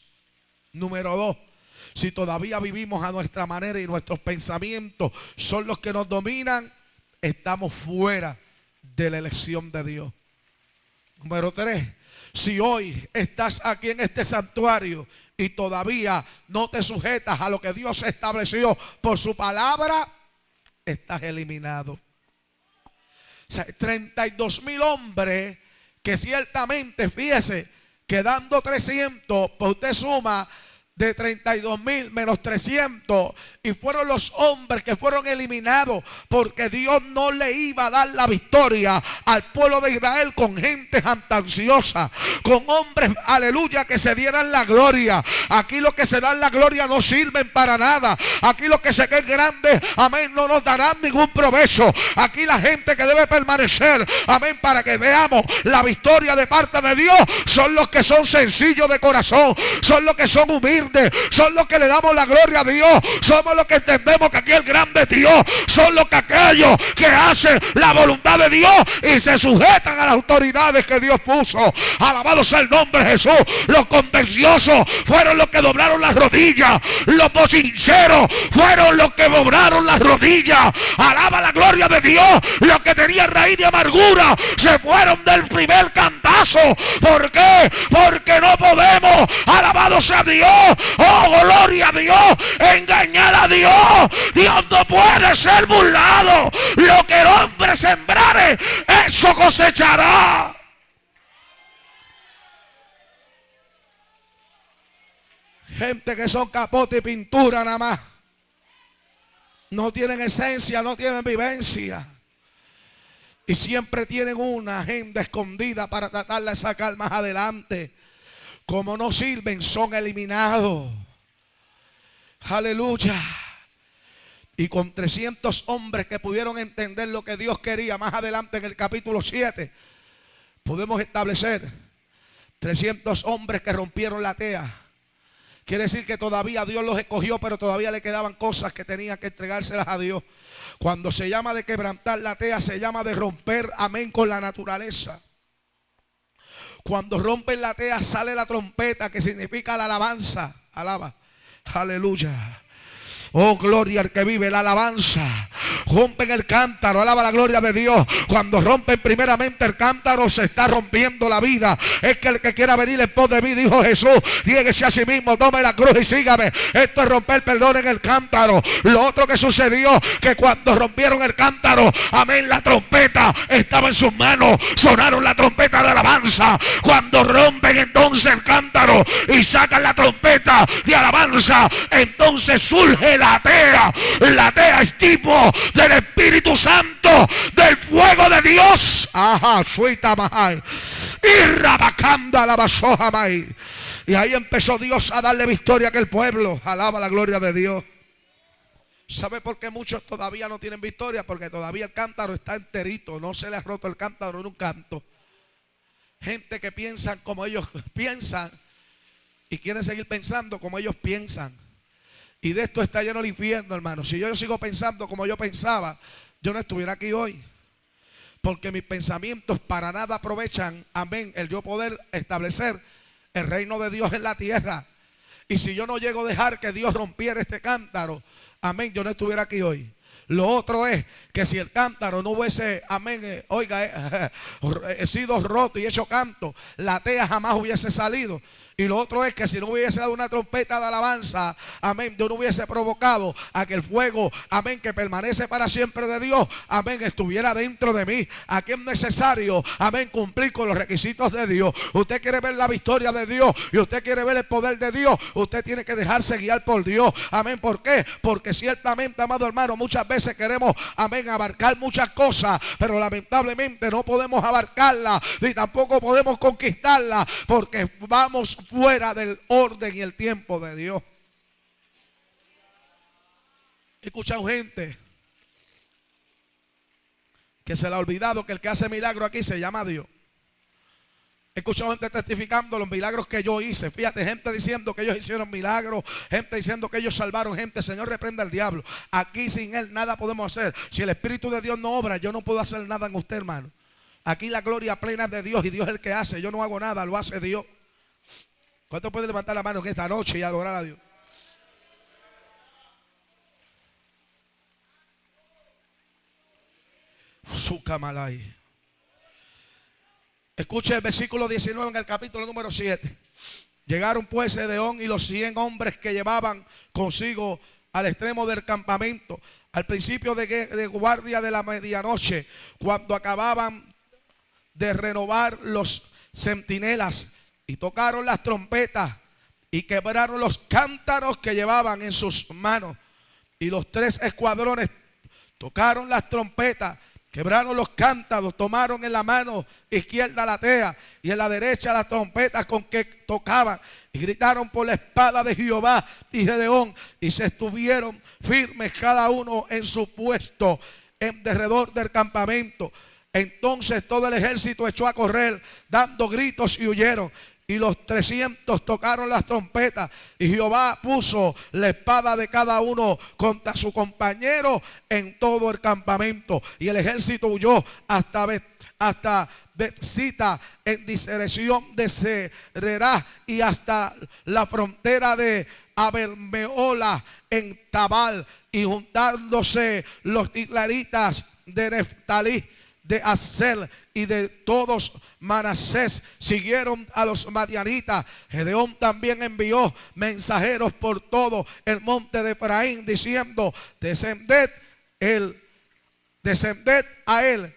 Número dos, si todavía vivimos a nuestra manera y nuestros pensamientos son los que nos dominan, estamos fuera de la elección de Dios. Número tres, si hoy estás aquí en este santuario y todavía no te sujetas a lo que Dios estableció por su palabra, estás eliminado. O sea, 32,000 hombres que ciertamente, fíjese, quedando 300, pues usted suma de 32,000 menos 300, y fueron los hombres que fueron eliminados, porque Dios no le iba a dar la victoria al pueblo de Israel con gente jactanciosa, con hombres, aleluya, que se dieran la gloria. Aquí los que se dan la gloria no sirven para nada. Aquí los que se creen grandes, amén, no nos darán ningún provecho. Aquí la gente que debe permanecer, amén, para que veamos la victoria de parte de Dios, son los que son sencillos de corazón, son los que son humildes, son los que le damos la gloria a Dios, somos los que entendemos que aquí el grande Dios, son los que aquellos que hacen la voluntad de Dios y se sujetan a las autoridades que Dios puso. Alabado sea el nombre de Jesús. Los contenciosos fueron los que doblaron las rodillas, los bochincheros fueron los que doblaron las rodillas. Alaba la gloria de Dios. Los que tenían raíz de amargura se fueron del primer cantazo. ¿Por qué? Porque no podemos, alabado sea Dios, oh gloria a Dios, engañar a Dios. Dios no puede ser burlado. Lo que el hombre sembrare, eso cosechará. Gente que son capote y pintura nada más. No tienen esencia, no tienen vivencia. Y siempre tienen una agenda escondida para tratarla de sacar más adelante. Como no sirven, son eliminados. Aleluya. Y con 300 hombres que pudieron entender lo que Dios quería, más adelante en el capítulo 7, podemos establecer 300 hombres que rompieron la tea. Quiere decir que todavía Dios los escogió, pero todavía le quedaban cosas que tenían que entregárselas a Dios. Cuando se llama de quebrantar la tea, se llama de romper, amén, con la naturaleza. Cuando rompen la tea sale la trompeta, que significa la alabanza. Alaba, aleluya. Oh, gloria al que vive, la alabanza. Rompen el cántaro, alaba la gloria de Dios. Cuando rompen primeramente el cántaro, se está rompiendo la vida. Es que el que quiera venir en pos de mí, dijo Jesús, niéguese a sí mismo, tome la cruz y sígame. Esto es romper, perdón, en el cántaro. Lo otro que sucedió, que cuando rompieron el cántaro, amén, la trompeta estaba en sus manos. Sonaron la trompeta de alabanza. Cuando rompen entonces el cántaro y sacan la trompeta de alabanza, entonces surge la tea. La tea es tipo del Espíritu Santo, del fuego de Dios. Ajá, suita mahai. Y rabacanda la basoja mai. Y ahí empezó Dios a darle victoria a aquel pueblo. Alaba la gloria de Dios. ¿Sabe por qué muchos todavía no tienen victoria? Porque todavía el cántaro está enterito. No se le ha roto el cántaro en un canto. Gente que piensan como ellos piensan y quieren seguir pensando como ellos piensan. Y de esto está lleno el infierno, hermano. Si yo sigo pensando como yo pensaba, yo no estuviera aquí hoy. Porque mis pensamientos para nada aprovechan, amén, el yo poder establecer el reino de Dios en la tierra. Y si yo no llego a dejar que Dios rompiera este cántaro, amén, yo no estuviera aquí hoy. Lo otro es que si el cántaro no hubiese, amén, oiga, sido roto y hecho canto, la tea jamás hubiese salido. Y lo otro es que si no hubiese dado una trompeta de alabanza, amén, yo no hubiese provocado a que el fuego, amén, que permanece para siempre de Dios, amén, estuviera dentro de mí. Aquí es necesario, amén, cumplir con los requisitos de Dios. Usted quiere ver la victoria de Dios y usted quiere ver el poder de Dios, usted tiene que dejarse guiar por Dios. Amén, ¿por qué? Porque ciertamente, amado hermano, muchas veces queremos, amén, abarcar muchas cosas, pero lamentablemente no podemos abarcarlas, ni tampoco podemos conquistarlas, porque vamos fuera del orden y el tiempo de Dios. He escuchado gente que se le ha olvidado que el que hace milagro aquí se llama Dios. He escuchado gente testificando los milagros que yo hice. Fíjate, gente diciendo que ellos hicieron milagros, gente diciendo que ellos salvaron gente. Señor, reprenda al diablo. Aquí sin Él nada podemos hacer. Si el Espíritu de Dios no obra, yo no puedo hacer nada en usted, hermano. Aquí la gloria plena es de Dios y Dios es el que hace. Yo no hago nada, lo hace Dios. ¿Cuánto puede levantar la mano en esta noche y adorar a Dios? Su camalay. Escuche el versículo 19 en el capítulo número 7. Llegaron pues Gedeón y los 100 hombres que llevaban consigo al extremo del campamento, al principio de guardia de la medianoche, cuando acababan de renovar los centinelas, y tocaron las trompetas y quebraron los cántaros que llevaban en sus manos. Y los 3 escuadrones tocaron las trompetas, quebraron los cántaros, tomaron en la mano izquierda la tea y en la derecha las trompetas con que tocaban, y gritaron por la espada de Jehová y Gedeón, y se estuvieron firmes cada uno en su puesto en derredor del campamento. Entonces todo el ejército echó a correr dando gritos y huyeron. Y los 300 tocaron las trompetas, y Jehová puso la espada de cada uno contra su compañero en todo el campamento. Y el ejército huyó hasta Betzita en dirección de Sererá, y hasta la frontera de Abel-mehola en Tabal. Y juntándose los tiglaritas de Neftalí, de Aser y de todos Manasés, siguieron a los madianitas. Gedeón también envió mensajeros por todo el monte de Efraín, diciendo: descended a él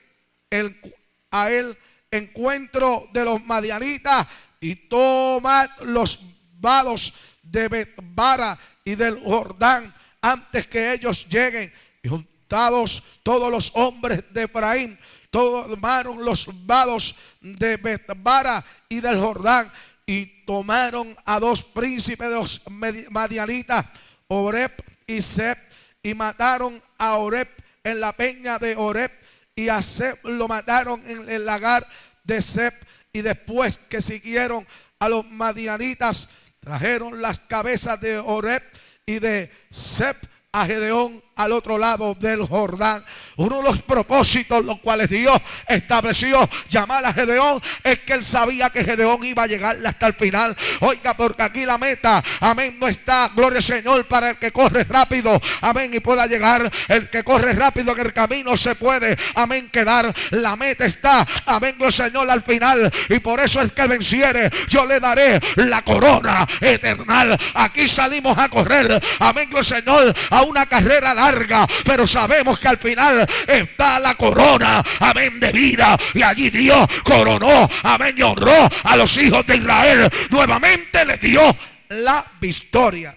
encuentro de los madianitas, y tomad los vados de Betbara y del Jordán antes que ellos lleguen. Y juntados todos los hombres de Efraín, tomaron los vados de Betbara y del Jordán, y tomaron a 2 príncipes de los madianitas, Oreb y Seb, y mataron a Oreb en la peña de Oreb, y a Seb lo mataron en el lagar de Seb. Y después que siguieron a los madianitas, trajeron las cabezas de Oreb y de Seb a Gedeón al otro lado del Jordán. Uno de los propósitos los cuales Dios estableció llamar a Gedeón es que él sabía que Gedeón iba a llegar hasta el final. Oiga, porque aquí la meta, amén, no está, gloria al Señor, para el que corre rápido, amén, y pueda llegar. El que corre rápido en el camino se puede, amén, quedar. La meta está, amén, gloria al Señor, al final. Y por eso es que el venciere, yo le daré la corona eterna. Aquí salimos a correr, amén, gloria al Señor, a una carrera larga, pero sabemos que al final está la corona, amén, de vida. Y allí Dios coronó, amén, y honró a los hijos de Israel. Nuevamente les dio la victoria.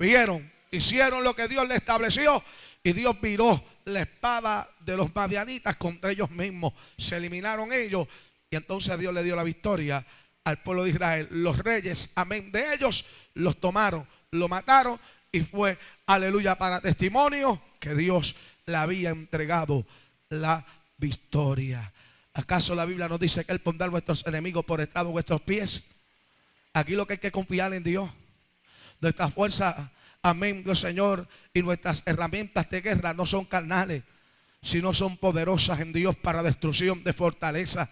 Vieron, hicieron lo que Dios le estableció, y Dios viró la espada de los madianitas contra ellos mismos. Se eliminaron ellos, y entonces Dios le dio la victoria al pueblo de Israel. Los reyes, amén, de ellos los tomaron, lo mataron, y fue, aleluya, para testimonio que Dios le había entregado la victoria. ¿Acaso la Biblia nos dice que Él pondrá a vuestros enemigos por estrado de vuestros pies? Aquí lo que hay que confiar en Dios. Nuestra fuerza, amén, Dios Señor, y nuestras herramientas de guerra no son carnales, sino son poderosas en Dios para destrucción de fortaleza.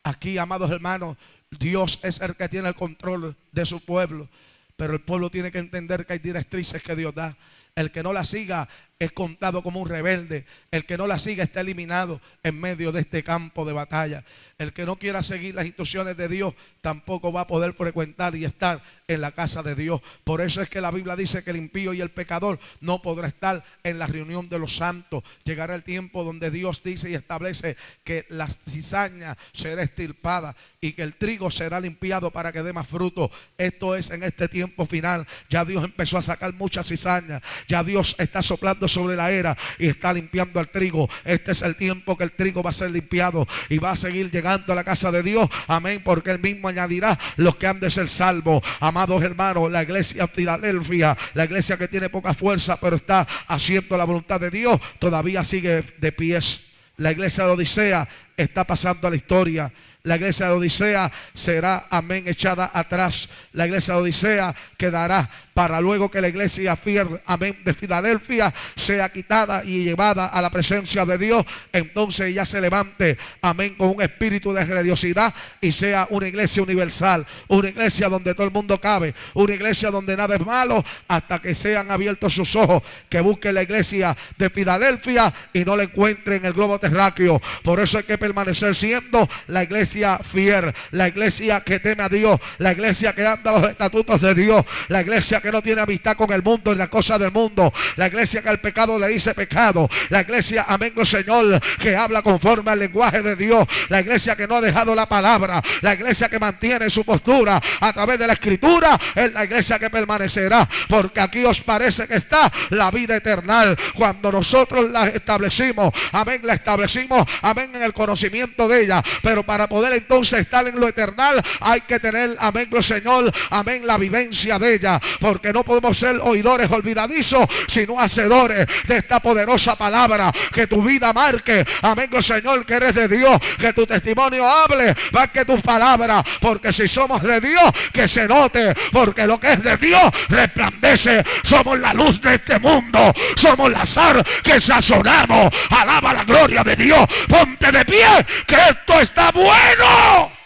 Aquí, amados hermanos, Dios es el que tiene el control de su pueblo. Pero el pueblo tiene que entender que hay directrices que Dios da. El que no la siga es contado como un rebelde. El que no la siga está eliminado en medio de este campo de batalla. El que no quiera seguir las instrucciones de Dios tampoco va a poder frecuentar y estar en la casa de Dios. Por eso es que la Biblia dice que el impío y el pecador no podrá estar en la reunión de los santos. Llegará el tiempo donde Dios dice y establece que la cizaña será extirpada y que el trigo será limpiado para que dé más fruto. Esto es en este tiempo final. Ya Dios empezó a sacar mucha cizaña. Ya Dios está soplando sobre la era y está limpiando al trigo. Este es el tiempo que el trigo va a ser limpiado y va a seguir llegando a la casa de Dios. Amén, porque Él mismo añadirá los que han de ser salvos. Amados hermanos, la iglesia Filadelfia, la iglesia que tiene poca fuerza pero está haciendo la voluntad de Dios, todavía sigue de pies. La iglesia de Odisea está pasando a la historia. La iglesia de Odisea será, amén, echada atrás. La iglesia de Odisea quedará para luego que la iglesia fiel, amén, de Filadelfia sea quitada y llevada a la presencia de Dios. Entonces ella se levante, amén, con un espíritu de religiosidad y sea una iglesia universal, una iglesia donde todo el mundo cabe, una iglesia donde nada es malo, hasta que sean abiertos sus ojos, que busquen la iglesia de Filadelfia y no la encuentren en el globo terráqueo. Por eso hay que permanecer siendo la iglesia fiel, la iglesia que teme a Dios, la iglesia que anda bajo los estatutos de Dios, la iglesia que no tiene amistad con el mundo y las cosas del mundo, la iglesia que al pecado le dice pecado, la iglesia, amén, Señor, que habla conforme al lenguaje de Dios, la iglesia que no ha dejado la palabra, la iglesia que mantiene su postura a través de la escritura, es la iglesia que permanecerá, porque aquí os parece que está la vida eterna. Cuando nosotros la establecimos, amén, la establecimos, amén, en el conocimiento de ella, pero para poder entonces estar en lo eternal hay que tener, amén, Señor, amén, la vivencia de ella, porque no podemos ser oidores olvidadizos, sino hacedores de esta poderosa palabra. Que tu vida marque, amén, Señor, que eres de Dios, que tu testimonio hable más que tus palabras, porque si somos de Dios, que se note, porque lo que es de Dios resplandece. Somos la luz de este mundo, somos la sal que sazonamos. Alaba la gloria de Dios. Ponte de pie, que esto está bueno.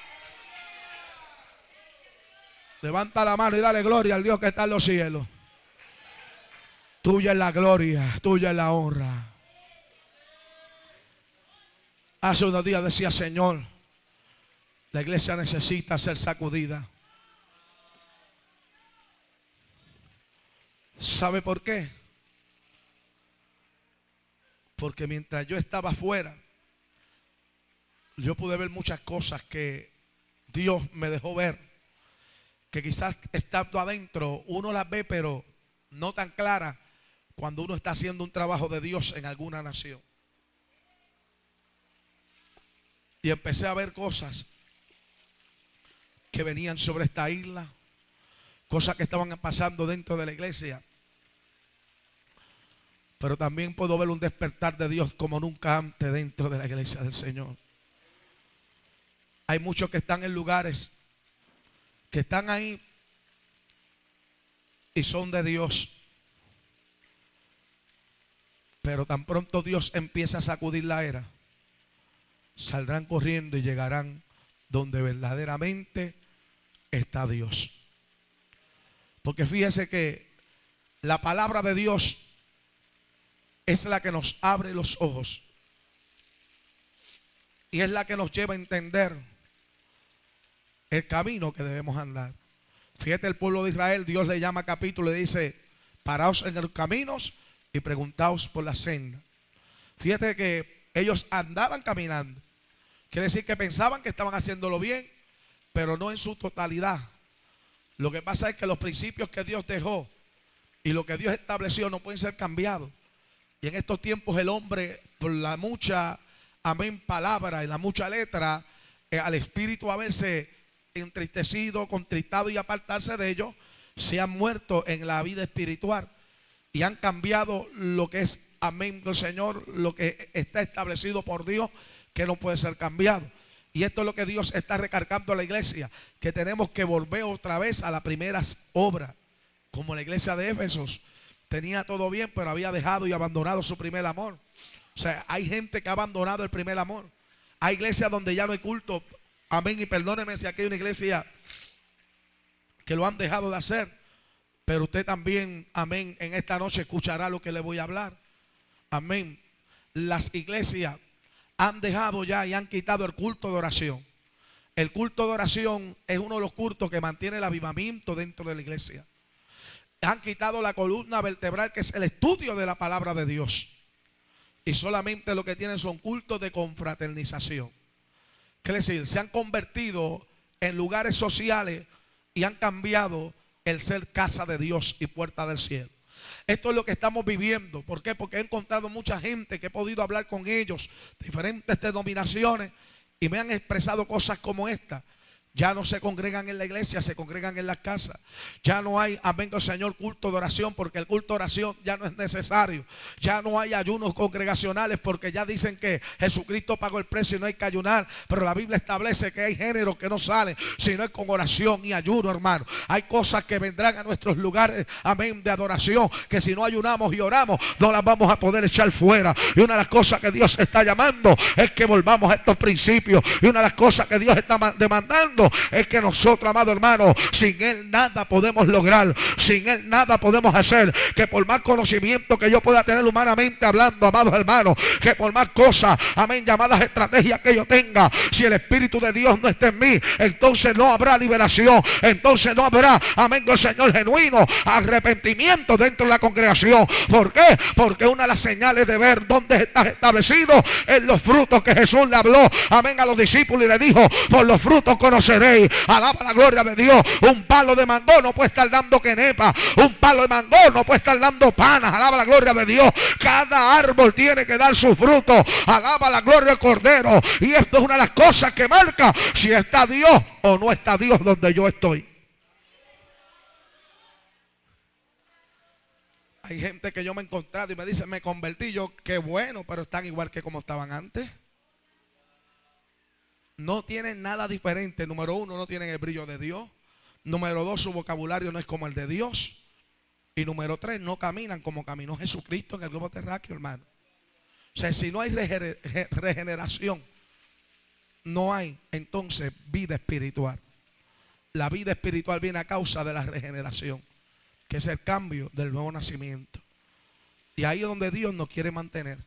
Levanta la mano y dale gloria al Dios que está en los cielos. Tuya es la gloria, tuya es la honra. Hace unos días decía, Señor, la iglesia necesita ser sacudida. ¿Sabe por qué? Porque mientras yo estaba afuera, yo pude ver muchas cosas que Dios me dejó ver, que quizás estando adentro uno las ve pero no tan claras cuando uno está haciendo un trabajo de Dios en alguna nación. Y empecé a ver cosas que venían sobre esta isla, cosas que estaban pasando dentro de la iglesia. Pero también puedo ver un despertar de Dios como nunca antes dentro de la iglesia del Señor. Hay muchos que están en lugares que están ahí y son de Dios, pero tan pronto Dios empieza a sacudir la era, saldrán corriendo y llegarán donde verdaderamente está Dios. Porque fíjese que la palabra de Dios es la que nos abre los ojos y es la que nos lleva a entender el camino que debemos andar. Fíjate, el pueblo de Israel, Dios le llama capítulo y dice, paraos en los caminos y preguntaos por la senda. Fíjate que ellos andaban caminando. Quiere decir que pensaban que estaban haciéndolo bien, pero no en su totalidad. Lo que pasa es que los principios que Dios dejó y lo que Dios estableció no pueden ser cambiados. Y en estos tiempos el hombre, por la mucha, amén, palabra y la mucha letra, al espíritu haberse entristecido, contristado y apartarse de ellos, se han muerto en la vida espiritual y han cambiado lo que es, amén, del Señor, lo que está establecido por Dios, que no puede ser cambiado. Y esto es lo que Dios está recargando a la iglesia, que tenemos que volver otra vez a las primeras obras, como la iglesia de Éfesos. Tenía todo bien, pero había dejado y abandonado su primer amor. O sea, hay gente que ha abandonado el primer amor. Hay iglesias donde ya no hay culto. Amén, y perdóneme si aquí hay una iglesia que lo han dejado de hacer, pero usted también, amén, en esta noche escuchará lo que le voy a hablar. amén, las iglesias han dejado ya y han quitado el culto de oración. El culto de oración es uno de los cultos que mantiene el avivamiento dentro de la iglesia. Han quitado la columna vertebral, que es el estudio de la palabra de Dios. Y solamente lo que tienen son cultos de confraternización. Quiere decir, se han convertido en lugares sociales y han cambiado el ser casa de Dios y puerta del cielo. Esto es lo que estamos viviendo. ¿Por qué? Porque he encontrado mucha gente que he podido hablar con ellos, diferentes denominaciones, y me han expresado cosas como esta. Ya no se congregan en la iglesia, se congregan en las casas. Ya no hay, amén, Señor, culto de oración, porque el culto de oración ya no es necesario. Ya no hay ayunos congregacionales, porque ya dicen que Jesucristo pagó el precio y no hay que ayunar. Pero la Biblia establece que hay géneros que no salen si no es con oración y ayuno, hermano. Hay cosas que vendrán a nuestros lugares, amén, de adoración, que si no ayunamos y oramos, no las vamos a poder echar fuera. Y una de las cosas que Dios está llamando es que volvamos a estos principios. Y una de las cosas que Dios está demandando es que nosotros, amado hermano, sin Él nada podemos lograr, sin Él nada podemos hacer. Que por más conocimiento que yo pueda tener humanamente hablando, amados hermanos, que por más cosas, amén, llamadas estrategias que yo tenga, si el Espíritu de Dios no está en mí, entonces no habrá liberación, entonces no habrá, amén, del Señor, genuino arrepentimiento dentro de la congregación. ¿Por qué? Porque una de las señales de ver dónde estás establecido es los frutos que Jesús le habló, amén, a los discípulos, y le dijo: por los frutos conoceréis. Alaba la gloria de Dios. Un palo de mango no puede estar dando quenepa, un palo de mango no puede estar dando panas. Alaba la gloria de Dios. Cada árbol tiene que dar su fruto. Alaba la gloria del Cordero. Y esto es una de las cosas que marca si está Dios o no está Dios donde yo estoy. Hay gente que yo me he encontrado y me dice: me convertí. Yo, qué bueno, pero están igual que como estaban antes. No tienen nada diferente. Número uno, no tienen el brillo de Dios. Número dos, su vocabulario no es como el de Dios. Y número tres, no caminan como caminó Jesucristo en el globo terráqueo, hermano. O sea, si no hay regeneración, no hay entonces vida espiritual. La vida espiritual viene a causa de la regeneración, que es el cambio del nuevo nacimiento. Y ahí es donde Dios nos quiere mantener.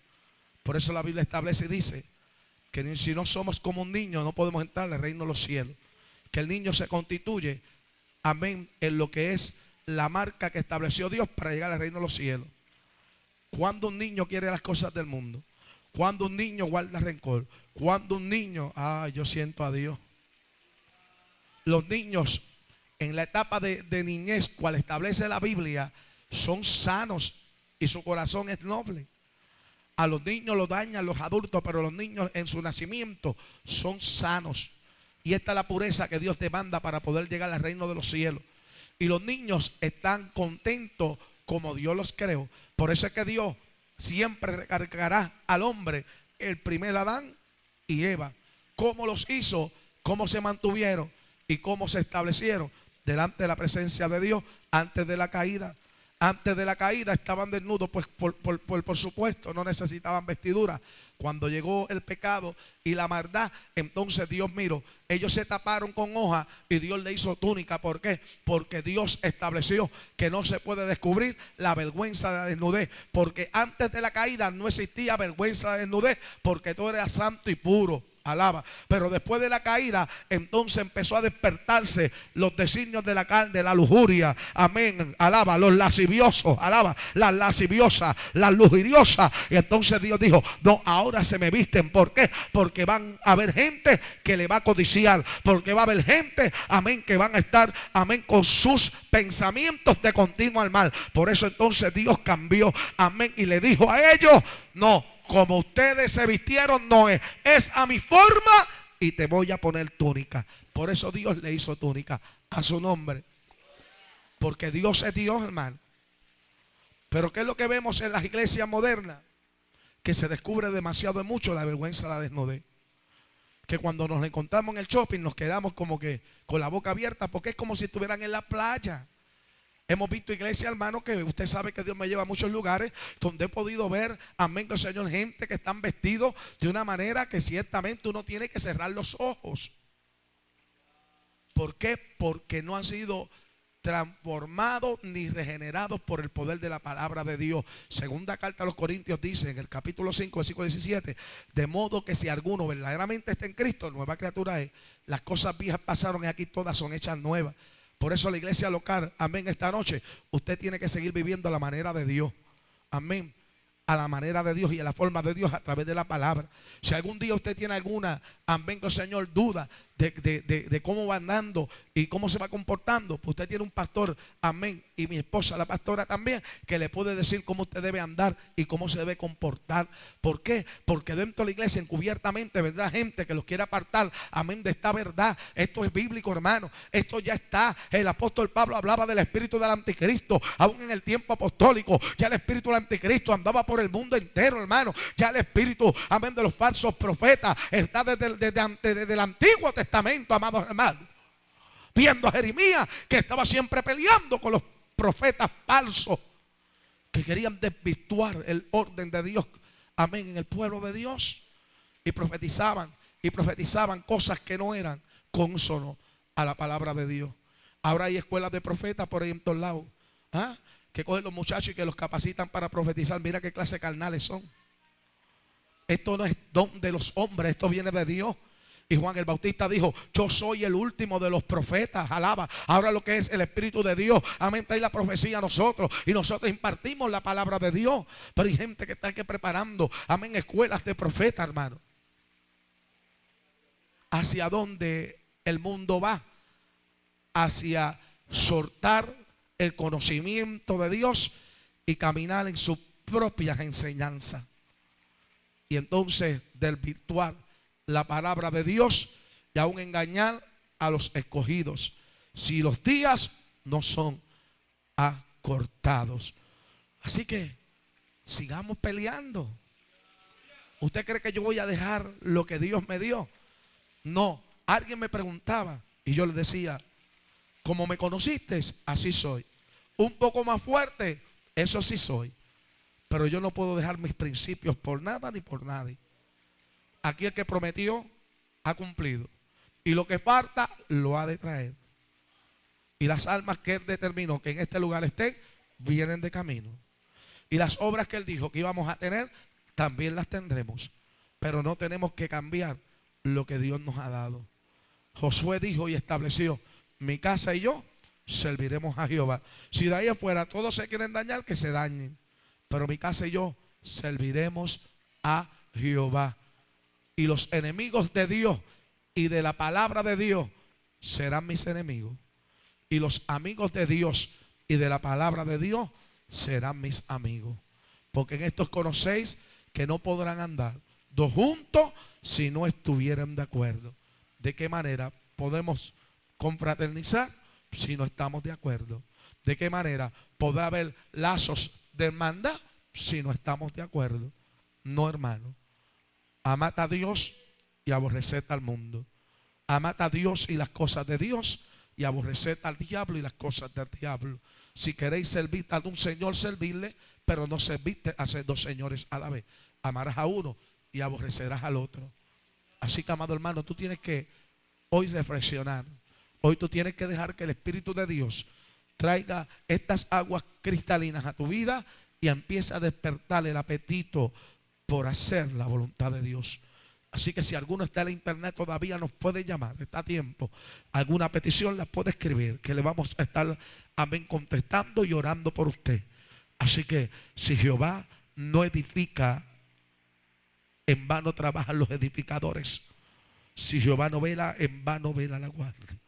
Por eso la Biblia establece y dice que si no somos como un niño, no podemos entrar al reino de los cielos. Que el niño se constituye, amén, en lo que es la marca que estableció Dios para llegar al reino de los cielos. Cuando un niño quiere las cosas del mundo, cuando un niño guarda rencor, cuando un niño, yo siento a Dios. Los niños en la etapa de niñez, cual establece la Biblia, son sanos y su corazón es noble. A los niños los dañan los adultos, pero los niños en su nacimiento son sanos. Y esta es la pureza que Dios demanda para poder llegar al reino de los cielos. Y los niños están contentos como Dios los creó. Por eso es que Dios siempre recargará al hombre el primer Adán y Eva. Cómo los hizo, cómo se mantuvieron y cómo se establecieron delante de la presencia de Dios antes de la caída. Antes de la caída estaban desnudos, pues por supuesto no necesitaban vestidura. Cuando llegó el pecado y la maldad, entonces Dios miró. Ellos se taparon con hoja y Dios le hizo túnica. ¿Por qué? Porque Dios estableció que no se puede descubrir la vergüenza de la desnudez. Porque antes de la caída no existía vergüenza de desnudez, porque todo era santo y puro. Alaba. Pero después de la caída, entonces empezó a despertarse los designios de la carne, la lujuria. Amén. Alaba. Los lasciviosos. Alaba. Las lasciviosas, las lujuriosas. Y entonces Dios dijo: no, ahora se me visten. ¿Por qué? Porque van a haber gente que le va a codiciar. Porque va a haber gente, amén, que van a estar, amén, con sus pensamientos de continuo al mal. Por eso entonces Dios cambió. Amén. Y le dijo a ellos: no, como ustedes se vistieron no es a mi forma y te voy a poner túnica. Por eso Dios le hizo túnica a su nombre. Porque Dios es Dios, hermano. Pero ¿qué es lo que vemos en las iglesias modernas? Que se descubre demasiado mucho la vergüenza de la desnudez. Que cuando nos encontramos en el shopping nos quedamos como que con la boca abierta, porque es como si estuvieran en la playa. Hemos visto iglesias, hermano, que usted sabe que Dios me lleva a muchos lugares donde he podido ver, amén, Señor, gente que están vestidos de una manera que ciertamente uno tiene que cerrar los ojos. ¿Por qué? Porque no han sido transformados ni regenerados por el poder de la palabra de Dios. Segunda carta a los Corintios dice en el capítulo 5, versículo 17, de modo que si alguno verdaderamente está en Cristo, nueva criatura es. Las cosas viejas pasaron y aquí todas son hechas nuevas. Por eso la iglesia local, amén, esta noche usted tiene que seguir viviendo a la manera de Dios. Amén. A la manera de Dios y a la forma de Dios a través de la palabra. Si algún día usted tiene alguna, amén, Señor, duda de cómo va andando y cómo se va comportando, pues usted tiene un pastor, amén, y mi esposa, la pastora también, que le puede decir cómo usted debe andar y cómo se debe comportar. ¿Por qué? Porque dentro de la iglesia encubiertamente vendrá gente que los quiere apartar, amén, de esta verdad. Esto es bíblico, hermano. Esto ya está. El apóstol Pablo hablaba del espíritu del anticristo, aún en el tiempo apostólico. Ya el espíritu del anticristo andaba por el mundo entero, hermano. Ya el espíritu, amén, de los falsos profetas está desde el Antiguo Testamento, amados hermanos. Viendo a Jeremías que estaba siempre peleando con los profetas falsos que querían desvirtuar el orden de Dios, amén, en el pueblo de Dios, y profetizaban cosas que no eran consono a la palabra de Dios. Ahora hay escuelas de profetas por ahí en todos lados, que cogen los muchachos y que los capacitan para profetizar. Mira qué clase de carnales son. Esto no es don de los hombres, esto viene de Dios. Y Juan el Bautista dijo: yo soy el último de los profetas. Alaba. Ahora lo que es el Espíritu de Dios, amén, trae la profecía a nosotros y nosotros impartimos la palabra de Dios. Pero hay gente que está aquí preparando, amén, escuelas de profetas, hermano. ¿Hacia dónde el mundo va? Hacia soltar el conocimiento de Dios y caminar en sus propias enseñanzas. Y entonces del virtual la palabra de Dios y aún engañar a los escogidos, si los días no son acortados. Así que sigamos peleando. ¿Usted cree que yo voy a dejar lo que Dios me dio? No. Alguien me preguntaba y yo le decía: como me conociste, así soy. Un poco más fuerte, eso sí soy. Pero yo no puedo dejar mis principios por nada ni por nadie. Aquí el que prometió ha cumplido. Y lo que falta lo ha de traer. Y las almas que Él determinó que en este lugar estén, vienen de camino. Y las obras que Él dijo que íbamos a tener, también las tendremos. Pero no tenemos que cambiar lo que Dios nos ha dado. Josué dijo y estableció: mi casa y yo serviremos a Jehová. Si de ahí afuera todos se quieren dañar, que se dañen. Pero mi casa y yo serviremos a Jehová. Y los enemigos de Dios y de la palabra de Dios serán mis enemigos. Y los amigos de Dios y de la palabra de Dios serán mis amigos. Porque en estos conocéis que no podrán andar dos juntos si no estuvieran de acuerdo. ¿De qué manera podemos confraternizar si no estamos de acuerdo? ¿De qué manera podrá haber lazos de hermandad si no estamos de acuerdo? No, hermano. Amad a Dios y aborreced al mundo. Amad a Dios y las cosas de Dios y aborreced al diablo y las cosas del diablo. Si queréis servir a un señor, servirle, pero no servirte a ser dos señores a la vez. Amarás a uno y aborrecerás al otro. Así que, amado hermano, tú tienes que hoy reflexionar. Hoy tú tienes que dejar que el Espíritu de Dios traiga estas aguas cristalinas a tu vida y empiece a despertar el apetito por hacer la voluntad de Dios. Así que si alguno está en la internet todavía nos puede llamar, está a tiempo. Alguna petición la puede escribir, que le vamos a estar, amén, contestando y orando por usted. Así que si Jehová no edifica, en vano trabajan los edificadores. Si Jehová no vela, en vano vela la guardia.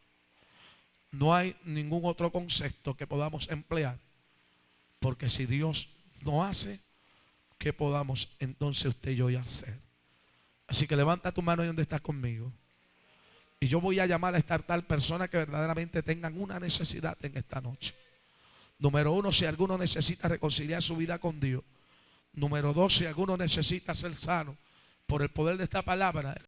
No hay ningún otro concepto que podamos emplear, porque si Dios no hace, ¿qué podamos entonces usted y yo hacer? Así que levanta tu mano ahí donde estás conmigo. Y yo voy a llamar a esta tal persona que verdaderamente tengan una necesidad en esta noche. Número uno, si alguno necesita reconciliar su vida con Dios. Número dos, si alguno necesita ser sano por el poder de esta palabra.